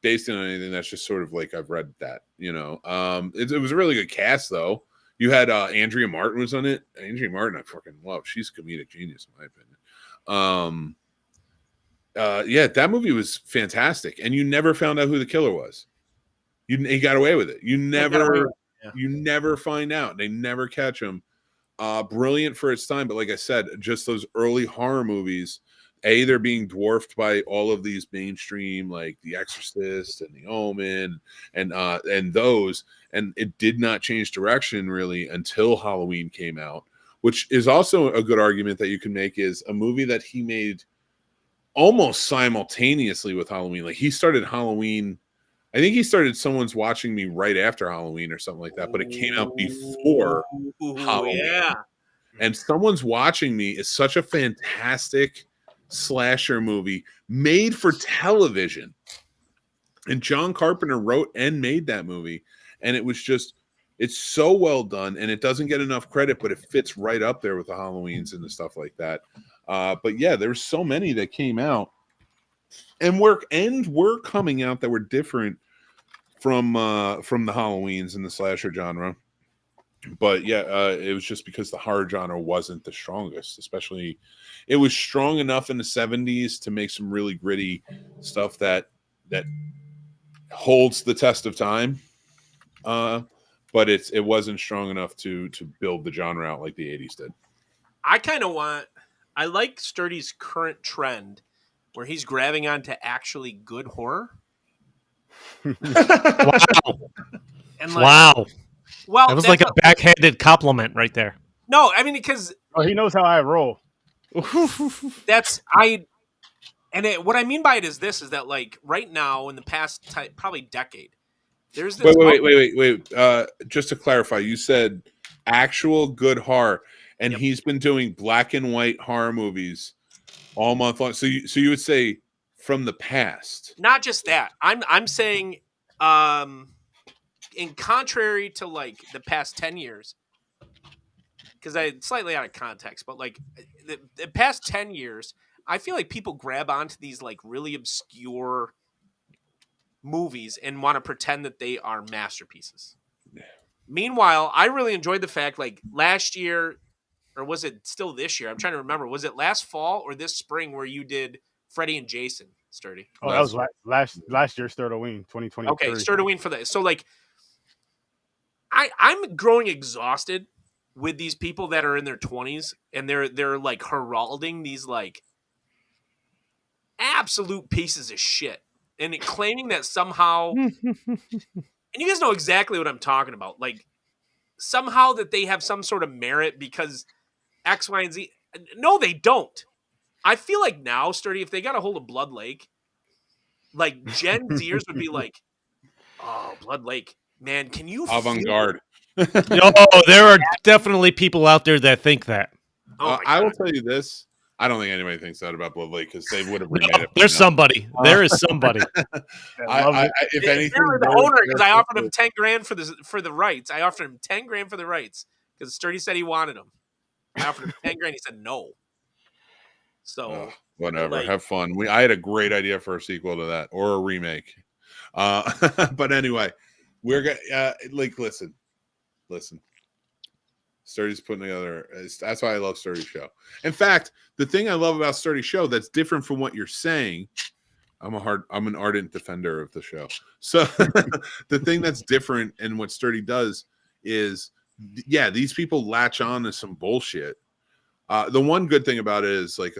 basing it on anything. That's just sort of like I've read that, you know. It was a really good cast though. You had Andrea Martin was on it. Andrea Martin, I fucking love. She's a comedic genius in my opinion. Yeah, that movie was fantastic, and you never found out who the killer was. He got away with it. You never find out. They never catch him. Brilliant for its time, but like I said, just those early horror movies. They're being dwarfed by all of these mainstream, like The Exorcist and The Omen, and those. And it did not change direction really until Halloween came out, which is also a good argument that you can make is a movie that he made almost simultaneously with Halloween. Like he started Halloween. I think he started Someone's Watching Me right after Halloween or something like that, but it came out before Halloween. Yeah. And Someone's Watching Me is such a fantastic slasher movie made for television. And John Carpenter wrote and made that movie. And it's so well done, and it doesn't get enough credit, but it fits right up there with the Halloweens and the stuff like that. But yeah, there were so many that came out and were coming out that were different from the Halloweens and the slasher genre. But yeah, it was just because the horror genre wasn't the strongest. Especially, it was strong enough in the 70s to make some really gritty stuff that holds the test of time. But it wasn't strong enough to build the genre out like the 80s did. I like Sturdy's current trend where he's grabbing onto actually good horror. Wow. And Wow. Well, that was like a backhanded compliment right there. No, I mean, because he knows how I roll. What I mean by it is this, is that like right now in the past probably decade, there's this. Wait. Just to clarify, you said actual good horror, and Yep. he's been doing black and white horror movies all month long. So you would say from the past. Not just that. I'm saying, in contrary to like the past 10 years, because it's slightly out of context, but like the past 10 years, I feel like people grab onto these like really obscure movies and want to pretend that they are masterpieces. Yeah. Meanwhile, I really enjoyed the fact like last year, or was it still this year? I'm trying to remember. Was it last fall or this spring where you did Freddy and Jason, Sturdy? Oh, that was last year's Halloween, 2023. Okay, Halloween for that. So like, I'm growing exhausted with these people that are in their 20s and they're like heralding these like absolute pieces of shit and claiming that somehow, and you guys know exactly what I'm talking about, like somehow that they have some sort of merit because X, Y, and Z. No, they don't. I feel like now, Sturdy, if they got a hold of Blood Lake, like Gen Zers would be like, oh, Blood Lake. Man, can you Avant-garde. Oh, there are definitely people out there that think that. I will tell you this. I don't think anybody thinks that about Blood Lake because they would have remade it. There's somebody. There is somebody. If anything, the owner, because I offered him $10,000 for the rights. I offered him $10,000 for the rights because Sturdy said he wanted them. I offered him $10,000. He said no. So whatever. Have fun. I had a great idea for a sequel to that or a remake. But anyway, We're gonna listen. Sturdy's putting together. That's why I love Sturdy's show. In fact, the thing I love about Sturdy's show that's different from what you're saying. I'm an ardent defender of the show. So the thing that's different and what Sturdy does is, yeah, these people latch on to some bullshit. The one good thing about it is like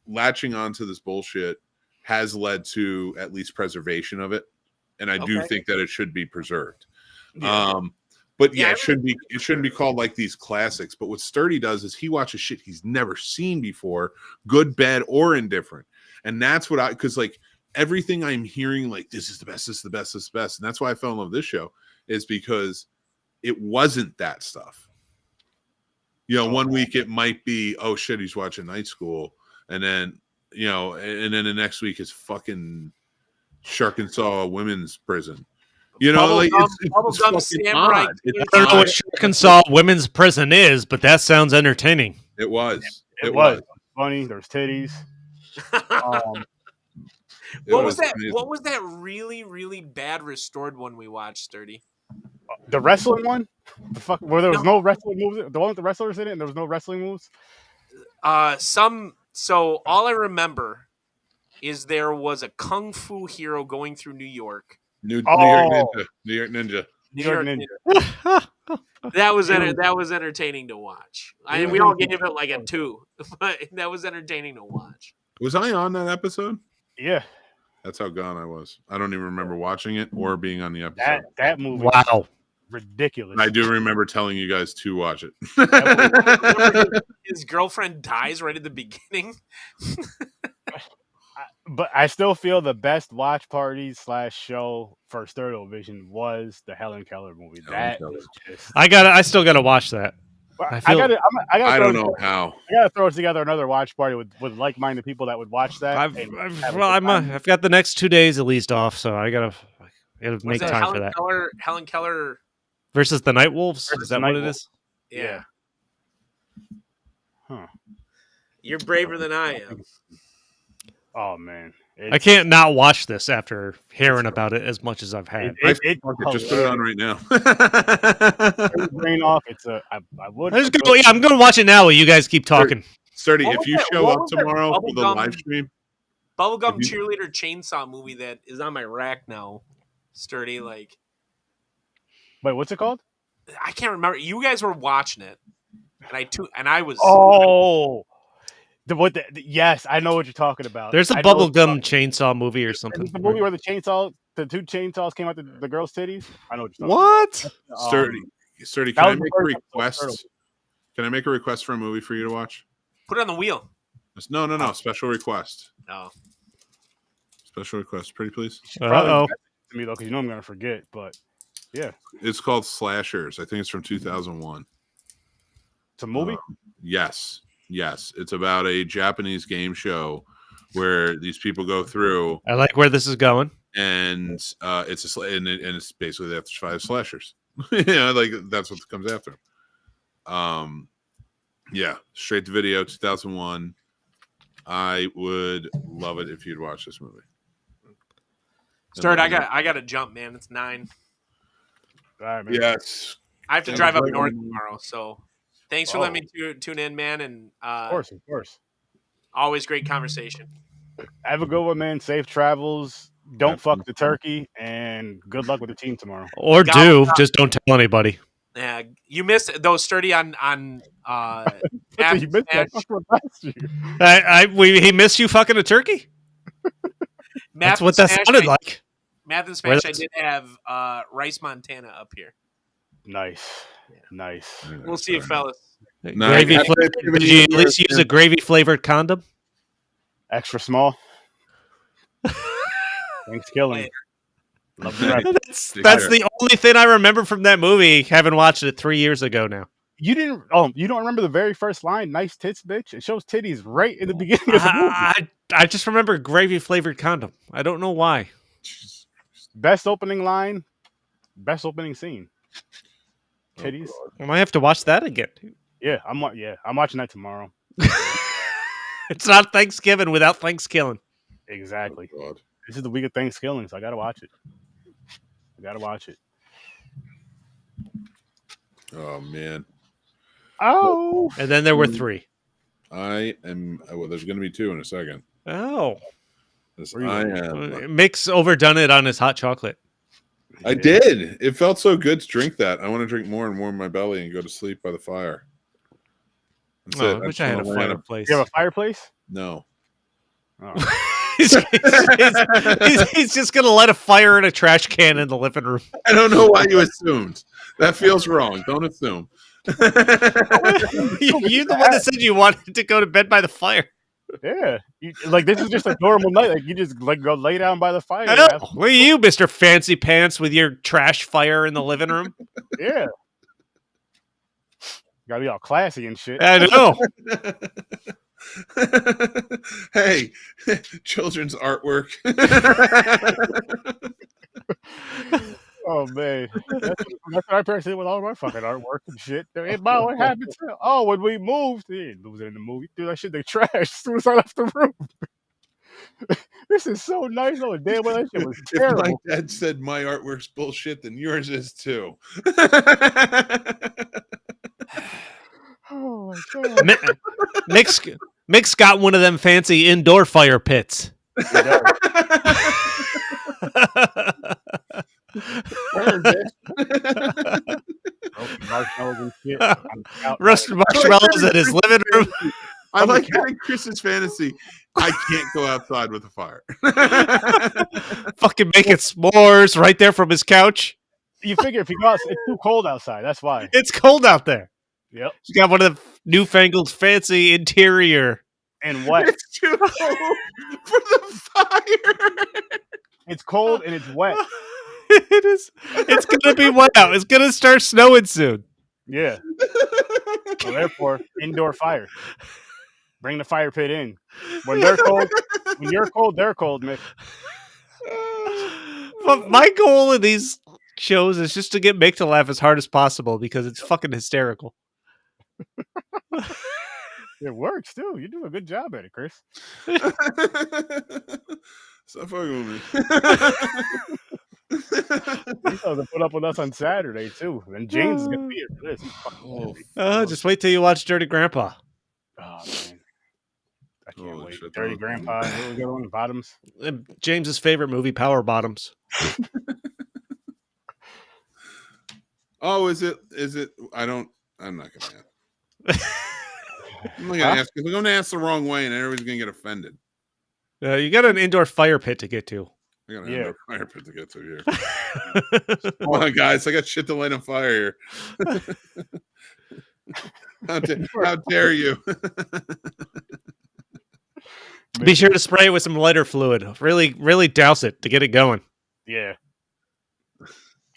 latching onto this bullshit has led to at least preservation of it, and I do think that it should be preserved. Yeah. But yeah, it shouldn't be called like these classics. But what Sturdy does is he watches shit he's never seen before, good, bad, or indifferent. And that's what because like everything I'm hearing, like this is the best, this is the best, this is the best. And that's why I fell in love with this show, is because it wasn't that stuff. You know, one week it might be, oh shit, he's watching Night School, and then and then the next week is fucking Arkansas women's prison. You know, like it's fucking odd. I don't know what Arkansas women's prison is, but that sounds entertaining. It was. It was funny. There's titties. What was that? Amazing. What was that really, really bad restored one we watched, Sturdy? The wrestling one? The fuck? Where there was no wrestling moves? The one with the wrestlers in it and there was no wrestling moves? So all I remember is there was a kung fu hero going through New York. New York Ninja. That was entertaining to watch. We all gave it like a 2, but that was entertaining to watch. Was I on that episode? Yeah. That's how gone I was. I don't even remember watching it or being on the episode. That movie. Wow. Ridiculous. I do remember telling you guys to watch it. His girlfriend dies right at the beginning. But I still feel the best watch party / show for Sturd Vision was the Helen Keller movie. I still gotta watch that. I don't know how. I gotta throw together another watch party with like-minded people that would watch that. I've got the next 2 days at least off, so I gotta make time for that. Helen Keller versus the Night Wolves. Is that what it is? Yeah. Huh. You're braver than I am. Oh man, I can't not watch this after hearing about it as much as I've had. Just put it on right now. Brain off. I would. I'm going to watch it now while you guys keep talking. Sturdy, if you show up tomorrow for the live stream, Bubblegum Cheerleader Chainsaw movie that is on my rack now. Sturdy, like. Wait, what's it called? I can't remember. You guys were watching it, and I was. Oh. Yes, I know what you're talking about. There's a bubblegum chainsaw movie or something. The movie where the two chainsaws came out the girls' titties. I know what you're talking about. Sturdy, can I make a request? Can I make a request for a movie for you to watch? Put it on the wheel. No. Special request. No. Special request, pretty please. To me though, because you know I'm gonna forget. But yeah, it's called Slashers. I think it's from 2001. It's a movie. Yes, it's about a Japanese game show where these people go through. I like where this is going, and it's basically they have to survive slashers. Like that's what comes after. Straight to video, 2001. I would love it if you'd watch this movie. Sturd, I got to jump, man. It's 9. All right, man. Yes, I have to drive up north tomorrow, so. Thanks for letting me tune in, man. And of course. Always great conversation. Have a good one, man. Safe travels. Don't fuck the turkey, and good luck with the team tomorrow. Or just don't tell anybody. Yeah, you missed those Sturdy on. You missed he missed you fucking a turkey. That's what that sounded like. Math and Smash. I did have Rice Montana up here. Nice. We'll see you, fellas. Did you at least use a gravy-flavored condom? Extra small. Thankskilling. That's the only thing I remember from that movie, having watched it 3 years ago now. You don't remember the very first line, "Nice tits, bitch"? It shows titties right in the beginning of the movie. I just remember gravy-flavored condom. I don't know why. Best opening line, best opening scene. Titties. I might have to watch that again. Yeah, I'm watching that tomorrow. It's not Thanksgiving without Thankskilling. Exactly. Oh, this is the week of Thankskilling, so I gotta watch it. Oh man, Oh, And then there were 3. I am. Well, there's going to be 2 in a second. Oh. I am. Mick's overdone it on his hot chocolate. I did. It felt so good to drink that. I want to drink more and warm my belly and go to sleep by the fire. That's Oh, it. I wish just I had a wanna lay on fireplace. you have a fireplace? No. Oh. he's just going to light a fire in a trash can in the living room. I don't know why you assumed. That feels wrong. Don't assume. You're the one that said you wanted to go to bed by the fire. Yeah, this is just a normal night. Like you just go lay down by the fire. Look at you, Mr. Fancy Pants, with your trash fire in the living room. Yeah, gotta be all classy and shit. I know. Hey, children's artwork. Oh man, that's what our parents did with all of our fucking artwork and shit. Hey, Mom, what happened to? Oh, when we moved, they didn't lose it in the movie. Dude, that shit they trashed as soon as I left the room. This is so nice. Oh, damn, well, that shit was If my terrible. dad said my artwork's bullshit, then yours is too. Oh my god. Mick's got one of them fancy indoor fire pits. Marshmallows and shit. Roasted marshmallows in his living room. I like that in Chris's fantasy. I can't go outside with a fire. Fucking making s'mores right there from his couch. You figure if you go out, it's too cold outside. That's why. It's cold out there. Yep. He's got one of the newfangled fancy interior. And wet. It's too cold for the fire. It's cold and it's wet. It is. It's gonna be wet out. It's gonna start snowing soon. Yeah. So therefore, indoor fire. Bring the fire pit in. When they're cold, when you're cold, they're cold, Mick. But my goal in these shows is just to get Mick to laugh as hard as possible because it's fucking hysterical. It works too. You do a good job at it, Chris. Stop fucking with me. He's going to put up with us on Saturday too. And James is gonna be here for this. He's fucking happy. Just wait till you watch Dirty Grandpa. Oh man. I can't Holy wait. shit, Dirty that was Grandpa, here we go on Bottoms. James's favorite movie, Power Bottoms. Oh, is it? I'm not gonna ask. I'm not gonna ask because I'm gonna ask the wrong way and everybody's gonna get offended. You got an indoor fire pit to get to. I got a fire pit to get to here. Come on, guys, I got shit to light on fire here. How dare you? Be sure to spray it with some lighter fluid. Really, really douse it to get it going. Yeah.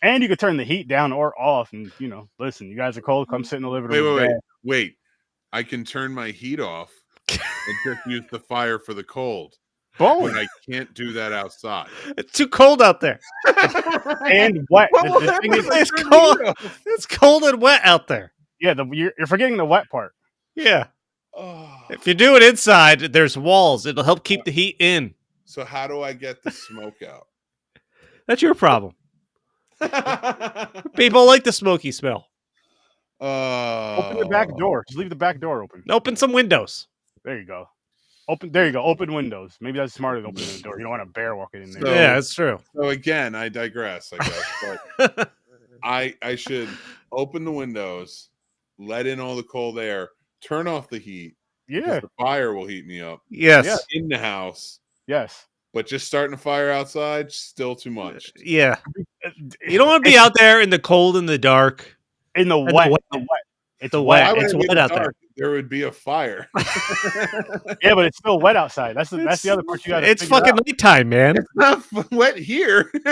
And you could turn the heat down or off and, listen, you guys are cold, come sit in the living room. Wait. I can turn my heat off and just use the fire for the cold. Boom. But I can't do that outside. It's too cold out there. And wet. The thing is, It's cold. It's cold and wet out there. Yeah, you're forgetting the wet part. Yeah. Oh. If you do it inside, there's walls. It'll help keep the heat in. So how do I get the smoke out? That's your problem. People like the smoky smell. Open the back door. Just leave the back door open. Open some windows. There you go. There you go. Open windows. Maybe that's smarter than opening the door. You don't want a bear walking in there. So- Yeah, that's true. So again, I digress, I guess. But I should open the windows, let in all the cold air, turn off the heat. Yeah. The fire will heat me up. Yes. Yeah. In the house. Yes. But just starting a fire outside, still too much. Yeah. You don't want to be out there in the cold and the dark. In the And wet. the wet. The wet. It's The wet. Why would It's it be wet out there. dark? There would be a fire. Yeah, but it's still wet outside. That's the other part you got to It's fucking nighttime, man. It's not wet here. It's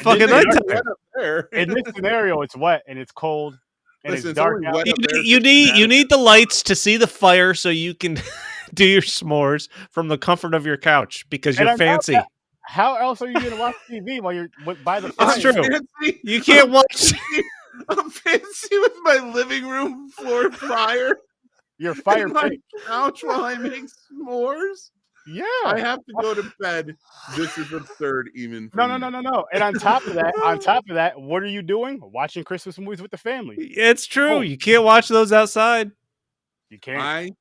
fucking It's not nighttime. wet up there. In this scenario, it's wet and it's cold and Listen, it's dark only out. wet up there You for need the lights to see the fire so you can do your s'mores from the comfort of your couch because And you're on top of fancy. that, how else are you going to watch TV while you're by the fire? It's true. Fancy. You can't watch. I'm fancy with my living room floor fire. Your fire in my pit. couch while I make s'mores. Yeah. I have to go to bed. This is absurd, even for No. me. And on top of that, what are you doing? Watching Christmas movies with the family. It's true. Oh. You can't watch those outside. You can't.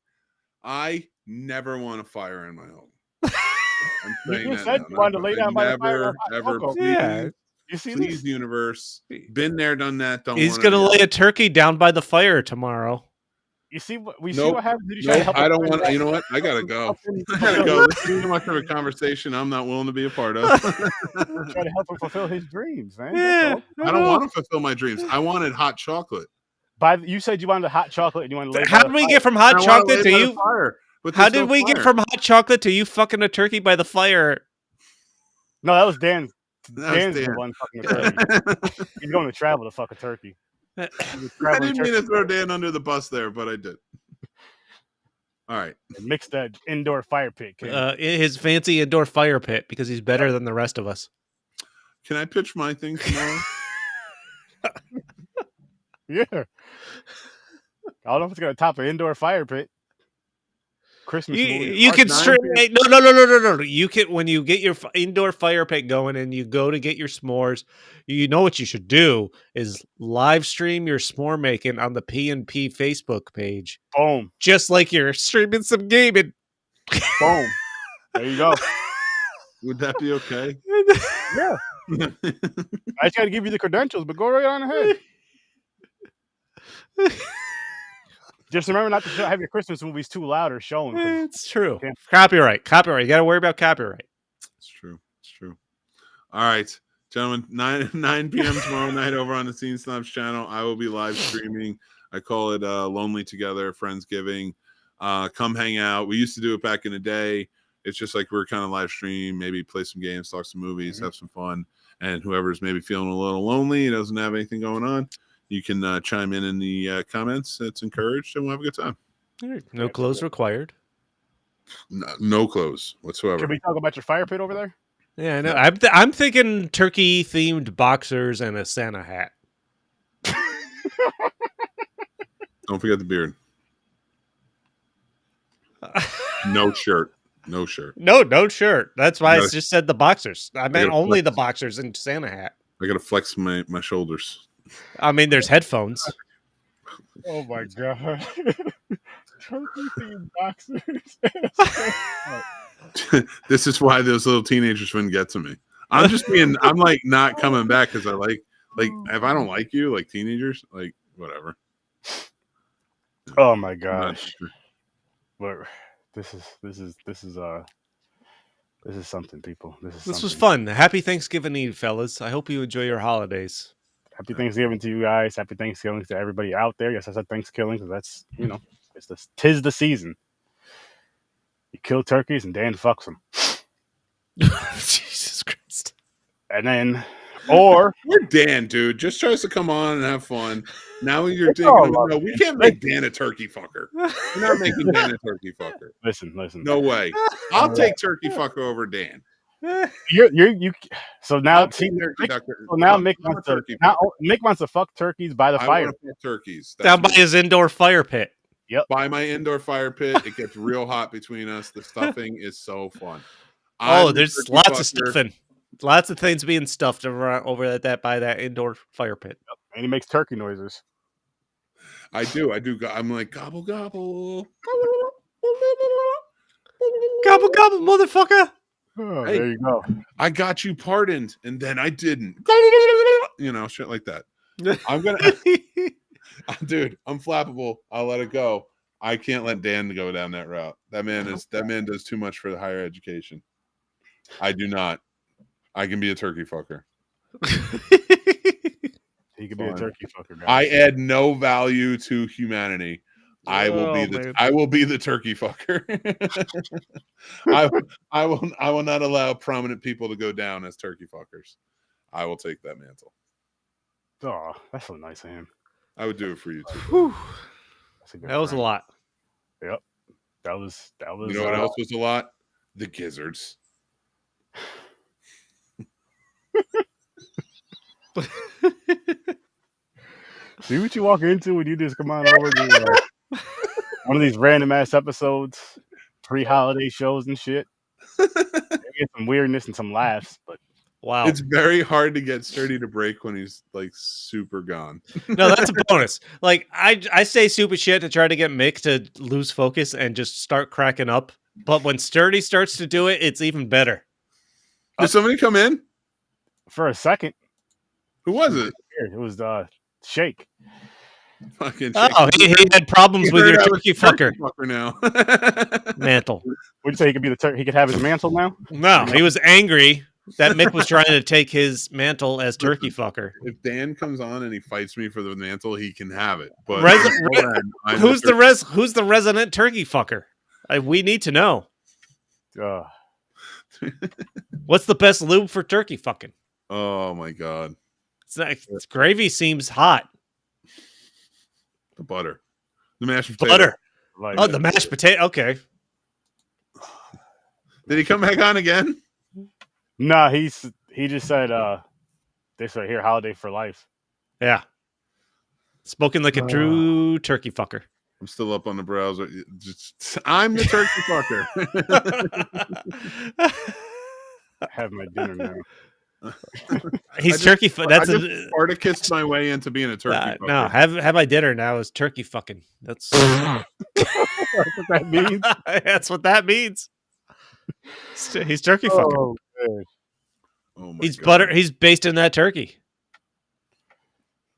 I never want a fire in my home. I'm saying You that said now. you wanted to lay down by the fire. Never, with hot ever, cocoa. please, Yeah. You see please, this? universe. Been there, done that. Don't. He's want gonna lay a turkey down by the fire tomorrow. You see what we see Nope. what happens? Did you try to Nope, help I him don't find want. out? You know what? I gotta go. Fucking I gotta fulfill go. his This is too much of a conversation I'm not willing to be a part of. Try to help him fulfill his dreams, man. That's Yeah, all. I don't want to fulfill my dreams. I wanted hot chocolate. You said you wanted the hot chocolate and you wanted to lay by How the did we fire. get from I hot wanna chocolate lay to by the you? fire, but How there's did no we get fire. from hot chocolate to you fucking a turkey by the fire? No, that was Dan. That was Dan's the Dan. one fucking a turkey. He's going to travel to fuck a turkey. He's a I traveling didn't mean to turkey throw Dan under the bus there, but I did. All right. and mix that indoor fire pit. King. In his fancy indoor fire pit because he's better than the rest of us. Can I pitch my thing tomorrow? Yeah. I don't know if it's going to top an indoor fire pit. Christmas movie. You March can 9th, straight yeah. no. You can when you get your indoor fire pit going and you go to get your s'mores. You know what you should do is live stream your s'more making on the P&P Facebook page, Boom. just like you're streaming some gaming. Boom. There you go. Would that be okay? Yeah. I just got to give you the credentials, but go right on ahead. Just remember not to have your Christmas movies too loud or showing. 'cause It's true. Okay. Copyright. You got to worry about copyright. It's true. It's true. All right, gentlemen. 9 p.m. tomorrow night over on the Scene Snobs channel. I will be live streaming. I call it Lonely Together Friendsgiving. Come hang out. We used to do it back in the day. It's just like we're kind of live stream, maybe play some games, talk some movies, have some fun. And whoever's maybe feeling a little lonely, doesn't have anything going on, you can chime in the comments. It's encouraged, and we'll have a good time. No clothes required. No clothes whatsoever. Can we talk about your fire pit over there? Yeah, I know. I'm thinking turkey themed boxers and a Santa hat. Don't forget the beard. No shirt. No shirt. No shirt. That's why I gotta- just said the boxers. I meant gotta only flex. the boxers and Santa hat. I gotta flex my shoulders. I mean, there's headphones. Oh my god. Turkey themed boxers. This is why those little teenagers wouldn't get to me. I'm like not coming back because I like if I don't like you, like teenagers, like whatever. Oh my I'm not gosh. sure. But this is something, people. This was something. fun. Happy Thanksgiving Eve, fellas. I hope you enjoy your holidays. Happy Thanksgiving to you guys. Happy Thanksgiving to everybody out there. Yes, I said Thanksgiving because that's tis the season. You kill turkeys and Dan fucks them, Jesus Christ. and then or We're Dan, dude. Just tries to come on and have fun. Now you're It's all thinking, love, no, we can't make Dan a turkey fucker. We're not making Dan a turkey fucker. listen. No way. I'll take turkey fucker over Dan. You. So now, I'll take turkey Mick, fucker. so now I'm Mick a wants to turkey now fucker. Mick wants to fuck turkeys by the I fire. want to fuck turkeys. Down by me. his indoor fire pit. By my indoor fire pit. It gets real hot between us. The stuffing is so fun. Oh, I'm the there's turkey lots of fucker. stuffing. Lots of things being stuffed over at that by that indoor fire pit. And he makes turkey noises. I do. I'm like gobble gobble. Gobble gobble, motherfucker. Oh, Hey. there you go. I got you pardoned, and then I didn't. Shit like that. I'm gonna, dude. I'm flappable. I'll let it go. I can't let Dan go down that route. That man does too much for the higher education. I do not. I can be a turkey fucker. He could be a Fine. turkey fucker. Guys. I add no value to humanity. I will be Oh, man. I will be the turkey fucker. I will not allow prominent people to go down as turkey fuckers. I will take that mantle. Oh, that's so nice of him. I would do it for you too. Whew. That's a good That was a friend. lot. That was. You know what else was a lot? The gizzards. See what you walk into when you just come on over to one of these random ass episodes, pre-holiday shows and shit. Get some weirdness and some laughs, but Wow. It's very hard to get Sturdy to break when he's like super gone. No, that's a bonus. Like I say stupid shit to try to get Mick to lose focus and just start cracking up. But when Sturdy starts to do it, it's even better. Did somebody come in? for a second, Who was it? it was Shake. Fucking Oh, he had problems with your turkey fucker now. mantle. Would you say he could be he could have his mantle now? No, he was angry that Mick was trying to take his mantle as turkey fucker. If Dan comes on and he fights me for the mantle, he can have it. But Who's the resident turkey fucker? We need to know. What's the best lube for turkey fucking? Oh my god, gravy seems hot. the butter, the mashed potato. Butter. Like, Oh, the mashed potato. Okay. Did he come back on again? nah, he just said this right here, holiday for life. Yeah. Spoken like a true turkey fucker. I'm still up on the browser. I'm the turkey fucker. Have my dinner now. He's turkey. That's I just Spartacus my way into being a turkey fucker. no. Have my dinner now is turkey fucking. That's That's what that means. that's what that means. He's turkey fucking. Oh, man. Oh my He's god. butter. He's based in that turkey.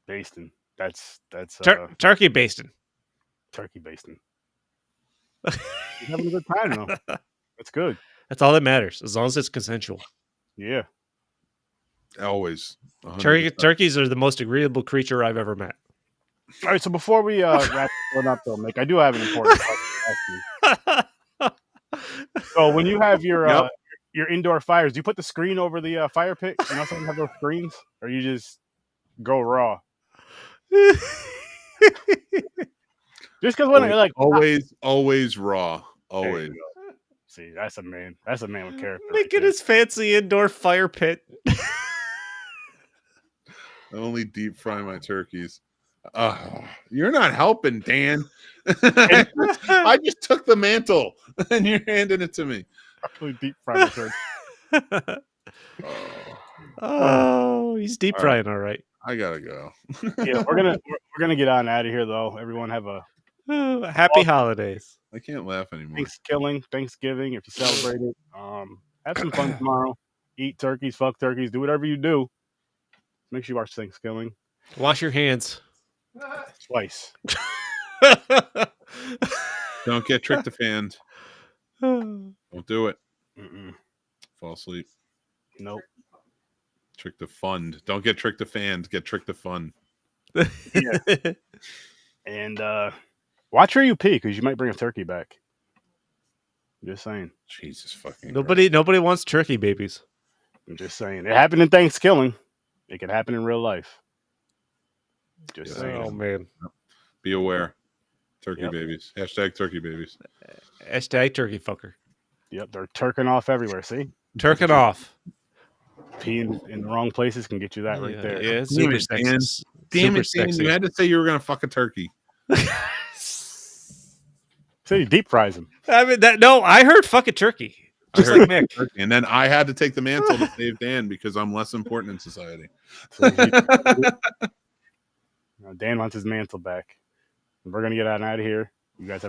Basting. That's Turkey basting. turkey basting. He's having a good time though. That's good. That's all that matters, as long as it's consensual. Yeah. Always. 100%. Turkeys are the most agreeable creature I've ever met. All right. So before we wrap this one up, though, Mick, I do have an important question to ask you. So when you have your indoor fires, do you put the screen over the fire pit? You know, some have those screens, or you just go raw? Just because when you're like always raw. Always. See, that's a man. That's a man with character. Making his fancy indoor fire pit. I only deep fry my turkeys. You're not helping, Dan. I just took the mantle and you're handing it to me. Really deep fry turkey. Oh, he's deep frying, all right. I gotta go. Yeah, we're gonna get on out of here though. Everyone have a Happy holidays. I can't laugh anymore. Thanksgiving if you celebrate it. Have some fun tomorrow. Eat turkeys, fuck turkeys, do whatever you do. Make sure you watch Thanksgiving Wash your hands. twice. Don't get tryptophan. Don't do it. Mm-mm. Fall asleep. Nope. Tryptophan. Don't get tryptophan. Get tryptophan. Yeah. And watch where you pee because you might bring a turkey back. I'm just saying. Jesus fucking. Nobody wants turkey babies. I'm just saying. It happened in Thanksgiving. It could happen in real life. Just saying. Oh man. Be aware. Turkey Yep. babies. Hashtag turkey babies. Hashtag turkey fucker. Yep, they're turking off everywhere. See, Turking off. peeing in the wrong places can get you that right there. Yeah, it's Damn super it, Dan. sexy. Damn Super it, Dan. sexy. You had to say you were gonna fuck a turkey. So he deep fries them. I mean I heard fucking turkey. Just I heard like Mick. turkey. And then I had to take the mantle to save Dan because I'm less important in society. So Dan wants his mantle back. We're gonna get out of here. You guys have